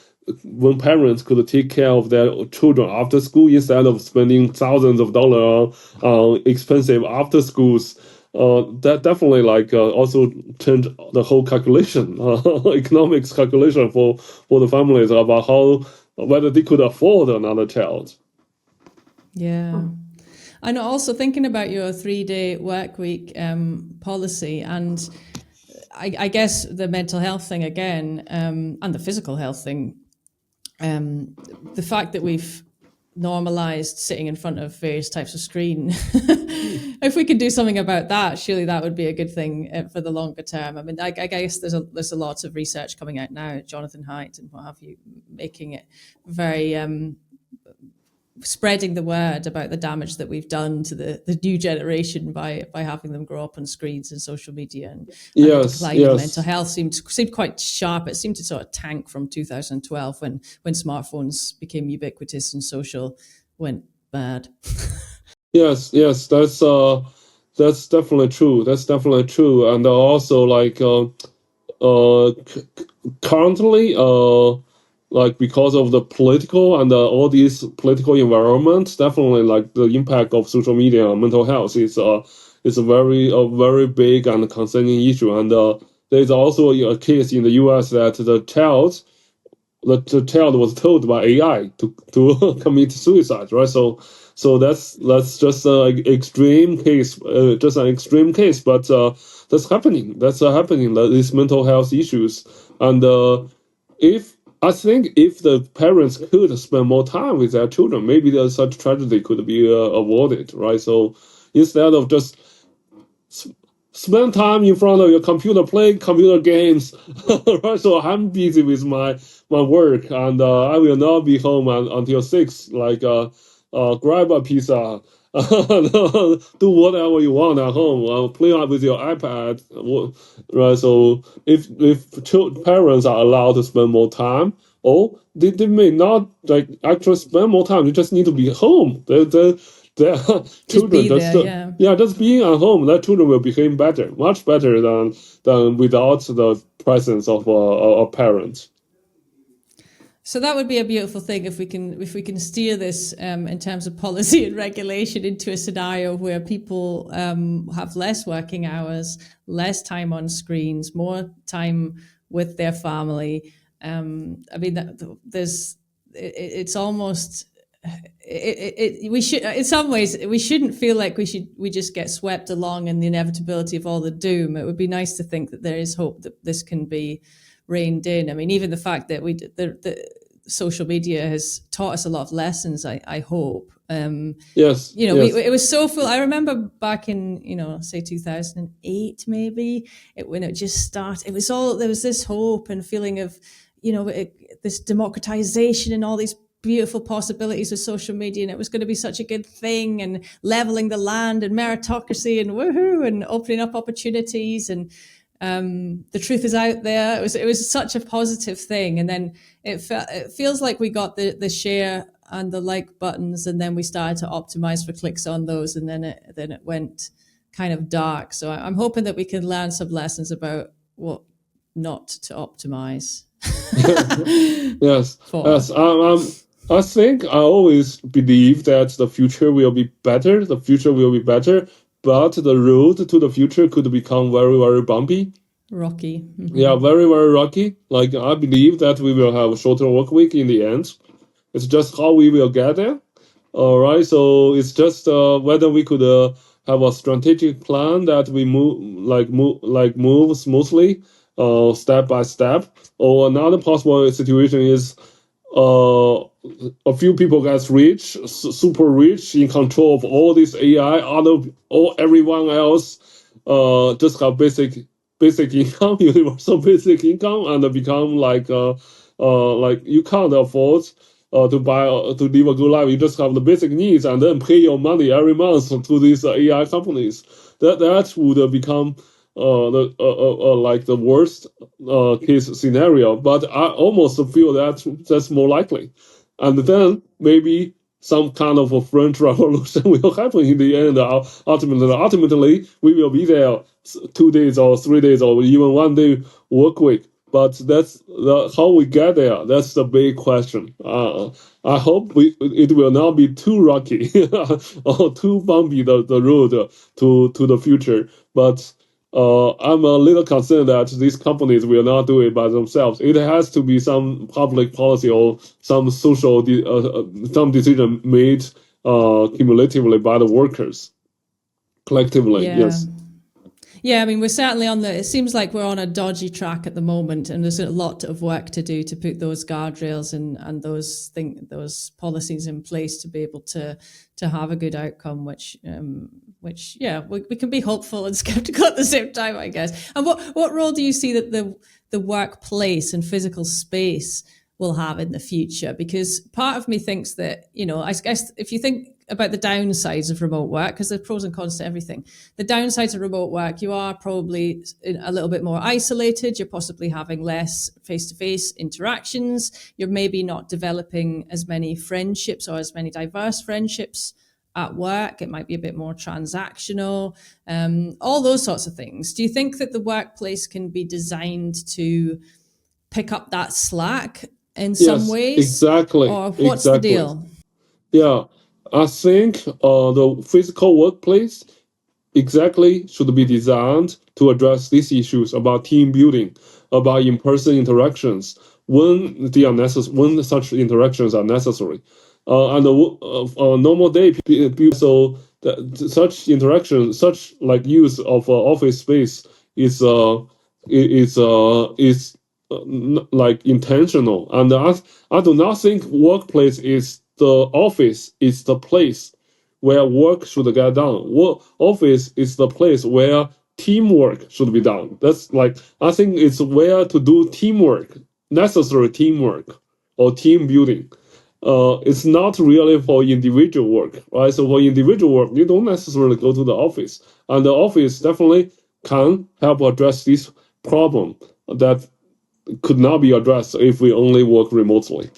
when parents could take care of their children after school instead of spending thousands of dollars on expensive after schools, that definitely also changed the whole calculation, economics calculation for the families about how whether they could afford another child. Yeah. And also thinking about your 3-day work week policy, and I guess the mental health thing again, and the physical health thing, the fact that we've normalized sitting in front of various types of screen. If we could do something about that, surely that would be a good thing for the longer term. I mean, I guess there's a lot of research coming out now, Jonathan Haidt and what have you, making it very spreading the word about the damage that we've done to the new generation by having them grow up on screens and social media, and the decline in mental health seemed quite sharp. It seemed to sort of tank from 2012 when smartphones became ubiquitous and social went bad. Yes, that's definitely true. That's definitely true. And also currently because of the political and all these political environments, definitely the impact of social media on mental health is a very big and concerning issue. And there's also a case in the U.S. that the child was told by AI to commit suicide, right? So that's just an extreme case, but that's happening. These mental health issues, and if the parents could spend more time with their children, maybe such tragedy could be avoided, right? So instead of just spend time in front of your computer playing computer games, right? So I'm busy with my work, and I will not be home until 6. Grab a pizza, do whatever you want at home, play with your iPad, right? So if parents are allowed to spend more time, or they may not actually spend more time, they just need to be home. Their children just being at home, their children will behave better, much better than without the presence of a parent. So that would be a beautiful thing if we can steer this in terms of policy and regulation into a scenario where people have less working hours, less time on screens, more time with their family. I mean, it's almost. We should, in some ways, we shouldn't feel like we just get swept along in the inevitability of all the doom. It would be nice to think that there is hope that this can be reined in. I mean, even the fact that the social media has taught us a lot of lessons, I hope. Yes. It was so full. I remember back in, say 2008, maybe, when it just started, there was this hope and feeling of, this democratization and all these beautiful possibilities of social media, and it was going to be such a good thing, and leveling the land and meritocracy and woohoo and opening up opportunities, and the truth is out there. It was such a positive thing, and then it feels like we got the share and the like buttons, and then we started to optimize for clicks on those, and then it went kind of dark. So I'm hoping that we can learn some lessons about what not to optimize. Yes. I think I always believe that the future will be better. But the road to the future could become very, very bumpy. Rocky. Mm-hmm. Yeah, very, very rocky. I believe that we will have a shorter work week in the end. It's just how we will get there. All right. So it's just whether we could have a strategic plan that we move smoothly, step by step. Or another possible situation is a few people get rich, super rich, in control of all this AI. Everyone else just have basic income, universal basic income, and become you can't afford to live a good life. You just have the basic needs and then pay your money every month to these AI companies. That would become the worst case scenario, but I almost feel that's more likely. And then maybe some kind of a French Revolution will happen in the end. Ultimately, we will be there 2 days or 3 days or even 1 day work week. But that's how we get there. That's the big question. I hope it will not be too rocky or too bumpy the road to the future. But I'm a little concerned that these companies will not do it by themselves. It has to be some public policy or some social some decision made cumulatively by the workers collectively. Yeah. Yes. Yeah, I mean, we're certainly it seems like we're on a dodgy track at the moment, and there's a lot of work to do to put those guardrails and those policies in place to be able to have a good outcome, which we can be hopeful and skeptical at the same time, I guess. And what role do you see that the workplace and physical space will have in the future? Because part of me thinks that, I guess if you think about the downsides of remote work, because there's pros and cons to everything. The downsides of remote work, you are probably a little bit more isolated. You're possibly having less face-to-face interactions. You're maybe not developing as many friendships or as many diverse friendships at work. It might be a bit more transactional, all those sorts of things. Do you think that the workplace can be designed to pick up that slack in some ways? Exactly. Or what's the deal? Yeah, I think the physical workplace exactly should be designed to address these issues about team building, about in-person interactions when they are when such interactions are necessary. And a normal day, so such interaction, such like use of office space is like intentional. And I do not think workplace is the office is the place where work should get done. Office is the place where teamwork should be done. That's like, I think it's where to do teamwork, necessary teamwork or team building. It's not really for individual work, right? So for individual work, you don't necessarily go to the office, and the office definitely can help address this problem that could not be addressed if we only work remotely.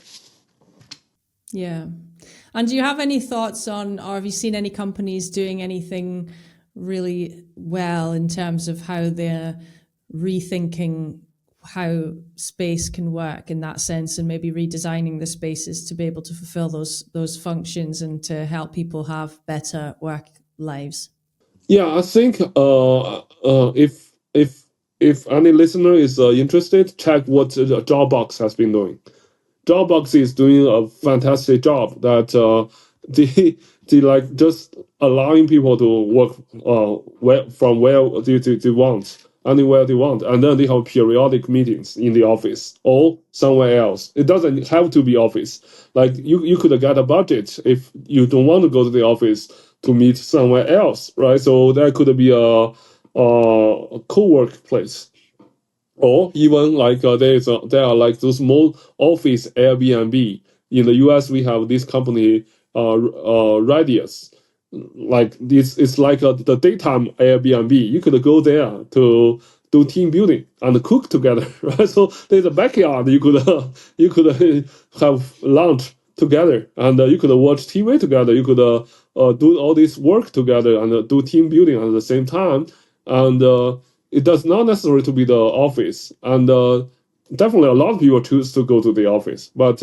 Yeah. And do you have any thoughts on, or have you seen any companies doing anything really well in terms of how they're rethinking how space can work in that sense, and maybe redesigning the spaces to be able to fulfill those functions and to help people have better work lives? Yeah, I think if any listener is interested, check what Jobbox has been doing. Jobbox is doing a fantastic job that they like just allowing people to work from where they want, anywhere they want, and then they have periodic meetings in the office or somewhere else. It doesn't have to be office. Like you could get a budget if you don't want to go to the office to meet somewhere else, right? So that could be a co-work place. Or even like there are like those small office Airbnb. In the US, we have this company, Radius. Like this, it's like the daytime Airbnb. You could go there to do team building and cook together, right? So there's a backyard. You could have lunch together, and you could watch TV together. You could do all this work together and do team building at the same time. And it does not necessarily to be the office, and definitely a lot of people choose to go to the office. But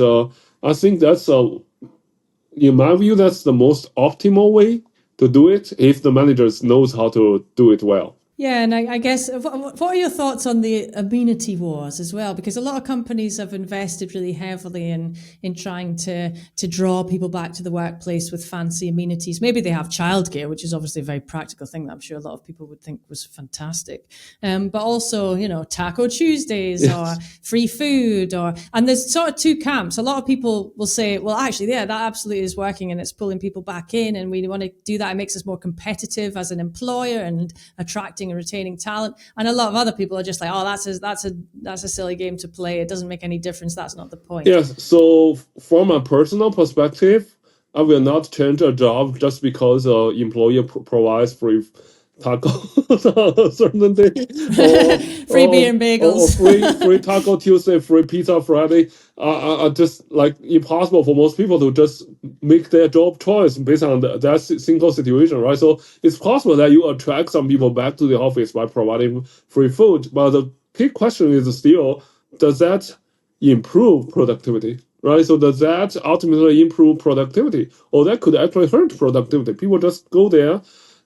I think that's, in my view, that's the most optimal way to do it if the managers knows how to do it well. Yeah, and I guess, what are your thoughts on the amenity wars as well? Because a lot of companies have invested really heavily in trying to draw people back to the workplace with fancy amenities. Maybe they have childcare, which is obviously a very practical thing that I'm sure a lot of people would think was fantastic. But also, Taco Tuesdays or free food, and there's sort of two camps. A lot of people will say, well, actually, yeah, that absolutely is working and it's pulling people back in, and we want to do that. It makes us more competitive as an employer and attracting and retaining talent. And a lot of other people are just like, oh, that's a silly game to play. It doesn't make any difference. That's not the point. Yes. So from a personal perspective, I will not change a job just because employer provides tacos on a certain day, or Free beer and bagels. free taco Tuesday, free pizza Friday, are just like impossible for most people to just make their job choice based on that single situation, right? So it's possible that you attract some people back to the office by providing free food, but the key question is still, does that improve productivity? Right, so does that ultimately improve productivity, or that could actually hurt productivity? People just go there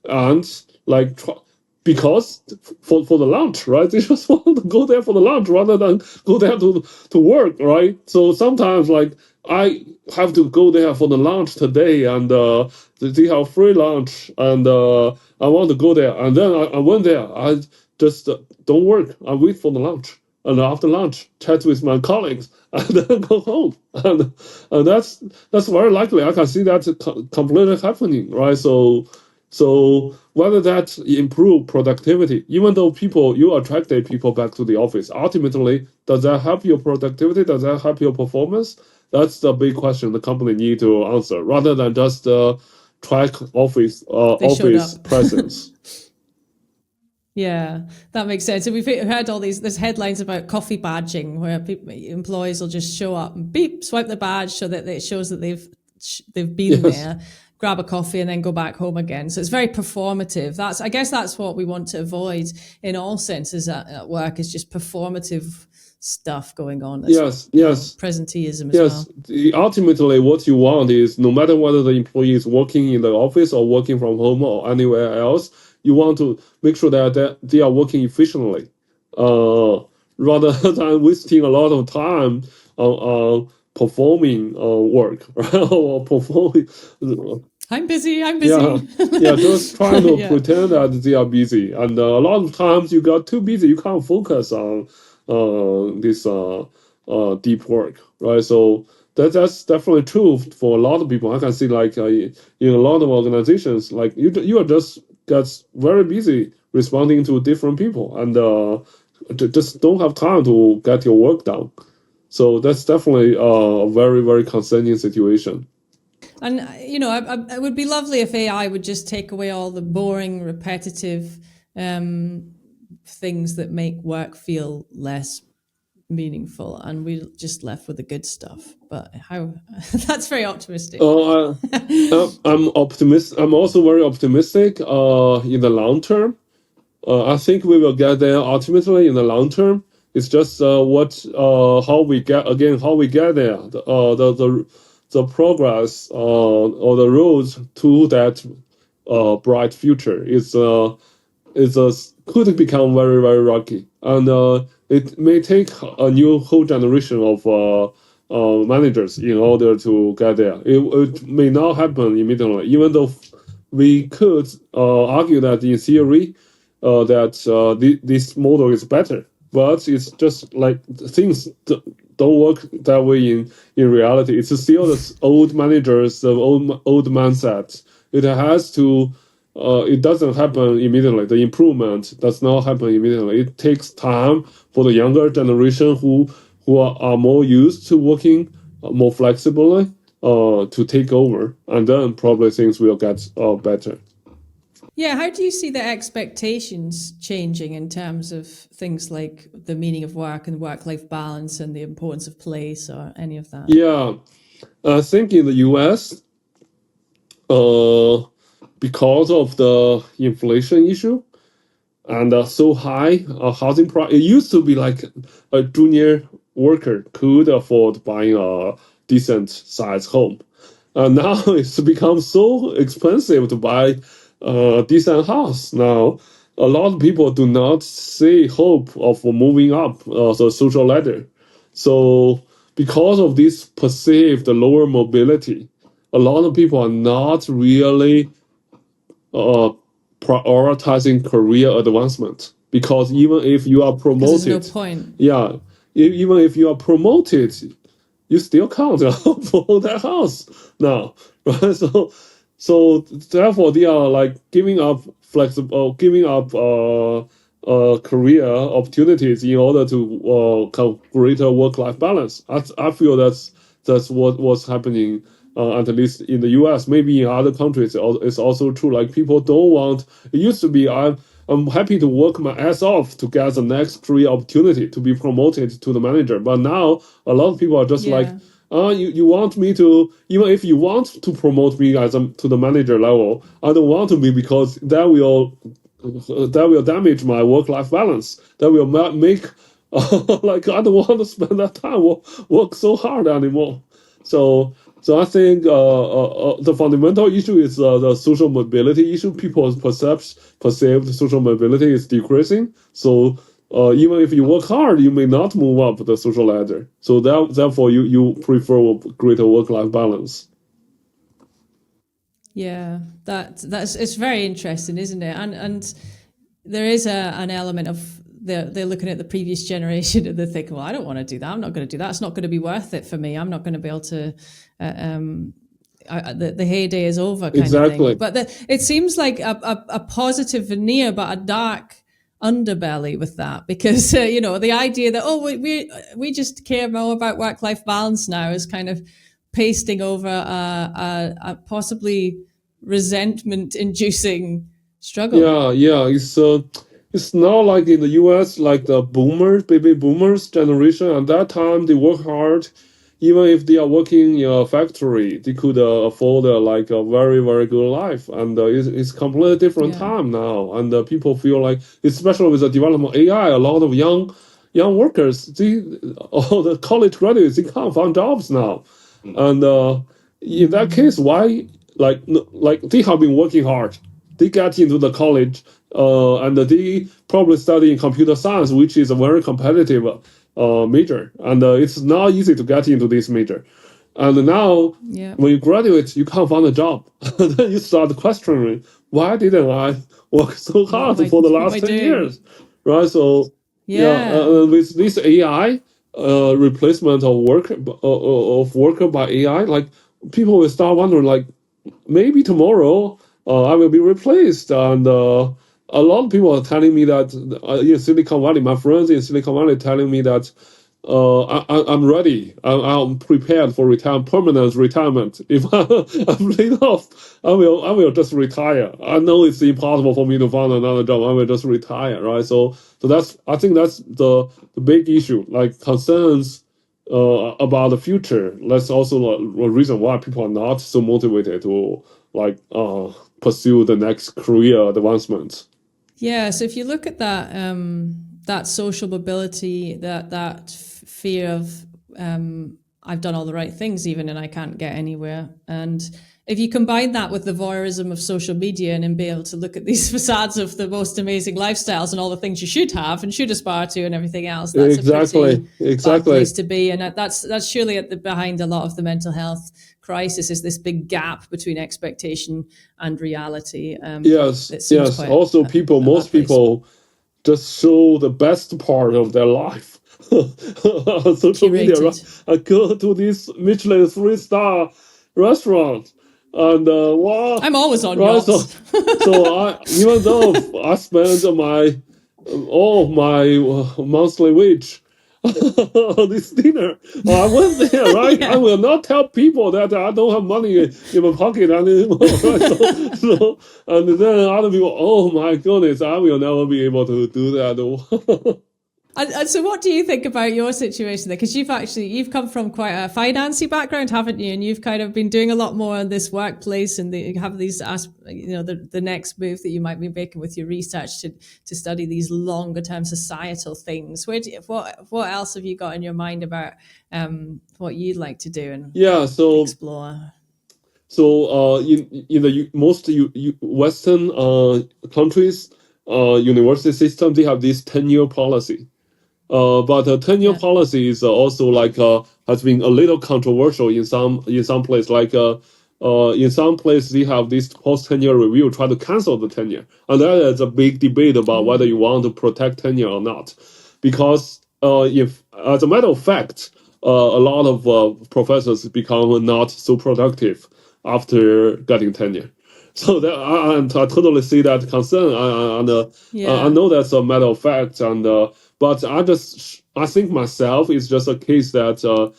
and like because for the lunch, right? They just want to go there for the lunch rather than go there to work, right? So sometimes like I have to go there for the lunch today, and they have free lunch, and I want to go there, and then I went there. I just don't work. I wait for the lunch, and after lunch, chat with my colleagues, and then go home, and that's very likely. I can see that completely happening, right? So whether that improve productivity, even though you attracted people back to the office, ultimately, does that help your productivity? Does that help your performance? That's the big question the company need to answer, rather than just track office presence. Yeah, that makes sense. And we've heard all there's headlines about coffee badging, where employees will just show up and beep, swipe the badge so that it shows that they've been there, grab a coffee, and then go back home again. So it's very performative. I guess that's what we want to avoid in all senses at work, is just performative stuff going on. Yes. Presenteeism as well. Ultimately, what you want is, no matter whether the employee is working in the office or working from home or anywhere else, you want to make sure that they are working efficiently, rather than wasting a lot of time on performing work, right? Or performing. I'm busy. Just trying to pretend that they are busy, and a lot of times you got too busy, you can't focus on this deep work, right? So that's definitely true for a lot of people. I can see like in a lot of organizations, like you are just gets very busy responding to different people, and just don't have time to get your work done. So that's definitely a very, very concerning situation. And it would be lovely if AI would just take away all the boring, repetitive things that make work feel less meaningful, and we're just left with the good stuff. But how? That's very optimistic. I'm optimistic. I'm also very optimistic. In the long term, I think we will get there ultimately in the long term. It's just how we get there. The progress or the road to that bright future could become very, very rocky, and it may take a whole generation of managers in order to get there. It may not happen immediately, even though we could argue that in theory that this model is better, but it's just like things don't work that way in reality. It's still the old managers, the old mindset. It has to. It doesn't happen immediately. The improvement does not happen immediately. It takes time for the younger generation who are more used to working more flexibly to take over, and then probably things will get better. Yeah, how do you see the expectations changing in terms of things like the meaning of work and work-life balance and the importance of place or any of that? Yeah, I think in the US, because of the inflation issue and so high housing price, it used to be like a junior worker could afford buying a decent sized home. Now it's become so expensive to buy a decent house. Now a lot of people do not see hope of moving up the social ladder. So because of this perceived lower mobility, a lot of people are not really prioritizing career advancement, because even if you are promoted, there's no point. Even if you are promoted, you still can't afford that house now, right? So therefore they are like giving up career opportunities in order to have greater work-life balance. I feel that's what's happening at least in the US, maybe in other countries, it's also true. Like people don't want. It used to be I'm happy to work my ass off to get the next career opportunity to be promoted to the manager. But now a lot of people are just like, you want me to, even if you want to promote me to the manager level, I don't want to be, because that will damage my work-life balance. That will make like I don't want to spend that time work so hard anymore. So I think the fundamental issue is the social mobility issue. People's perceived social mobility is decreasing. So even if you work hard, you may not move up the social ladder. So therefore, you prefer a greater work-life balance. Yeah, that's it's very interesting, isn't it? And there is an element of they're looking at the previous generation and they're thinking, well, I don't want to do that. I'm not going to do that. It's not going to be worth it for me. I'm not going to be able to. The heyday is over, kind of thing. But it seems like a positive veneer, but a dark underbelly with that, because the idea that we just care more about work-life balance now is kind of pasting over a possibly resentment-inducing struggle. Yeah. It's not like in the US, like the baby boomers generation. At that time, they work hard. Even if they are working in a factory, they could afford like a very, very good life. And it's completely different time now. And people feel like, especially with the development of AI, a lot of young workers, all the college graduates, they can't find jobs now. And in that case, why like they have been working hard? They get into the college, and they probably study in computer science, which is a very competitive major, and it's not easy to get into this major. And now, when you graduate, you can't find a job. Then you start questioning, why didn't I work so hard for the last 10 years? Right? So, with this AI replacement of worker by AI, like people will start wondering, like, maybe tomorrow I will be replaced. And a lot of people are telling me that in Silicon Valley, my friends in Silicon Valley are telling me that I'm ready. I'm prepared for permanent retirement. If I'm laid off, I will just retire. I know it's impossible for me to find another job. I will just retire, right? So I think that's the big issue, like concerns about the future. That's also a reason why people are not so motivated to pursue the next career advancement. Yeah. So if you look at that social mobility, that fear of I've done all the right things even and I can't get anywhere, and if you combine that with the voyeurism of social media and be able to look at these facades of the most amazing lifestyles and all the things you should have and should aspire to and everything else, that's a pretty bad place to be. And that's surely behind a lot of the mental health crisis, is this big gap between expectation and reality. Yes. Also, most people just show the best part of their life on social media. Right? I go to this Michelin 3-star restaurant. And wow, I'm always on yachts. So even though I spend all my monthly wage on this dinner, I went there, right? I will not tell people that I don't have money in my pocket anymore. Right? And then other people, oh my goodness, I will never be able to do that. And so what do you think about your situation there? Because you've come from quite a financy background, haven't you? And you've kind of been doing a lot more in this workplace, and you have these, the next move that you might be making with your research to study these longer term societal things. What else have you got in your mind about what you'd like to do and explore? So in the most Western countries, university system, they have this 10-year policy. But the 10-year policy is also has been a little controversial in some place. In some place they have this post tenure review, try to cancel the tenure, and that is a big debate about whether you want to protect tenure or not. Because if, as a matter of fact, a lot of professors become not so productive after getting tenure. So I totally see that concern, I know that's a matter of fact, but I think myself is just a case that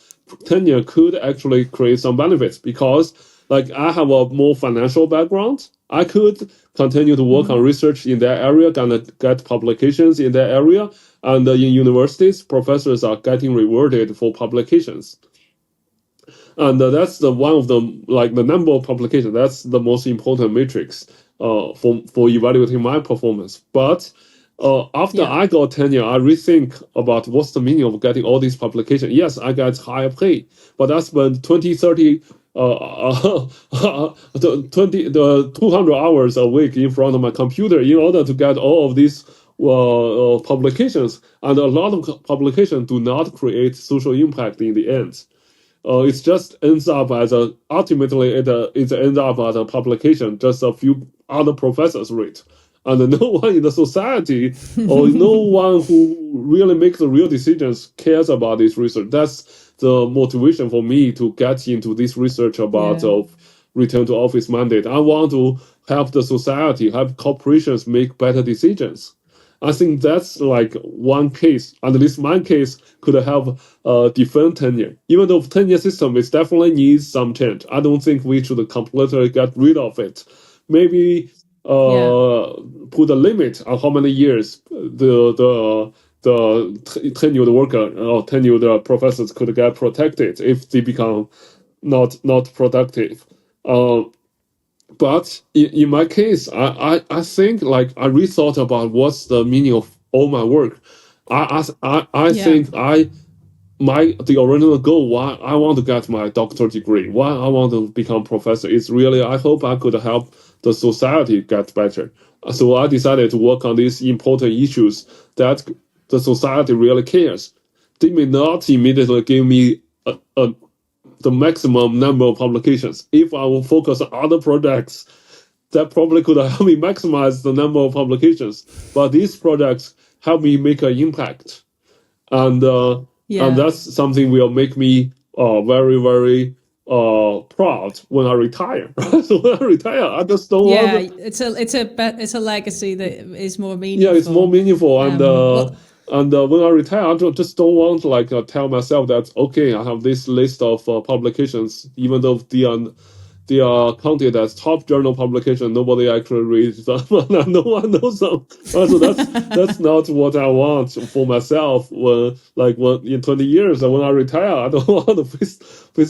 tenure could actually create some benefits because, like, I have a more financial background. I could continue to work on research in that area, gonna get publications in that area, and in universities, professors are getting rewarded for publications. And that's the one of the, like, the number of publications. That's the most important matrix for evaluating my performance. But after I got tenure, I rethink about what's the meaning of getting all these publications. Yes, I get higher pay, but I spend 20, 30, 200 hours a week in front of my computer in order to get all of these publications. And a lot of publications do not create social impact in the end. It just ends up as ultimately it ends up as a publication just a few other professors read, and no one in the society or no one who really makes the real decisions cares about this research. That's the motivation for me to get into this research about return to office mandate. I want to help the society, help corporations make better decisions. I think that's like one case, at least my case, could have defend tenure. Even though tenure system is definitely needs some change, I don't think we should completely get rid of it. Maybe put a limit on how many years the tenured worker or tenured professors could get protected if they become not productive. But in my case, I think, like, I rethought about what's the meaning of all my work. I think the original goal why I want to get my doctoral degree, why I want to become professor, is really I hope I could help the society get better. So I decided to work on these important issues that the society really cares. They may not immediately give me the maximum number of publications. If I will focus on other projects, that probably could help me maximize the number of publications. But these projects help me make an impact, and that's something will make me very, very proud when I retire. So when I retire, I just don't want to. It's a legacy that is more meaningful. Yeah, it's more meaningful, and when I retire, I just don't want to, like, tell myself that, okay, I have this list of publications, even though they are counted as top journal publication, nobody actually reads them, no one knows them. So that's not what I want for myself. When in 20 years, when I retire, I don't want to face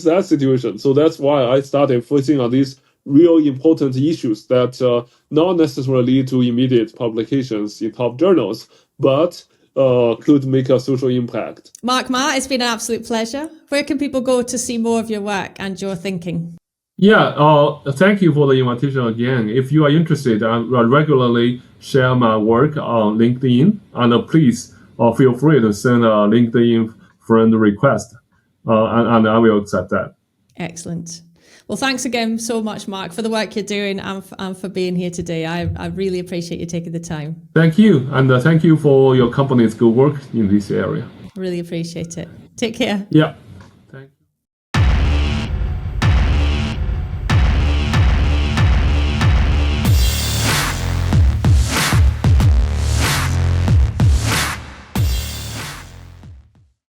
that situation. So that's why I started focusing on these real important issues that not necessarily lead to immediate publications in top journals, but could make a social impact. Mark Ma, it's been an absolute pleasure. Where can people go to see more of your work and your thinking? Yeah, thank you for the invitation again. If you are interested, I regularly share my work on LinkedIn, and please feel free to send a LinkedIn friend request, and I will accept that. Excellent. Well, thanks again so much, Mark, for the work you're doing and for being here today. I really appreciate you taking the time. Thank you, and thank you for your company's good work in this area. Really appreciate it. Take care. Yeah.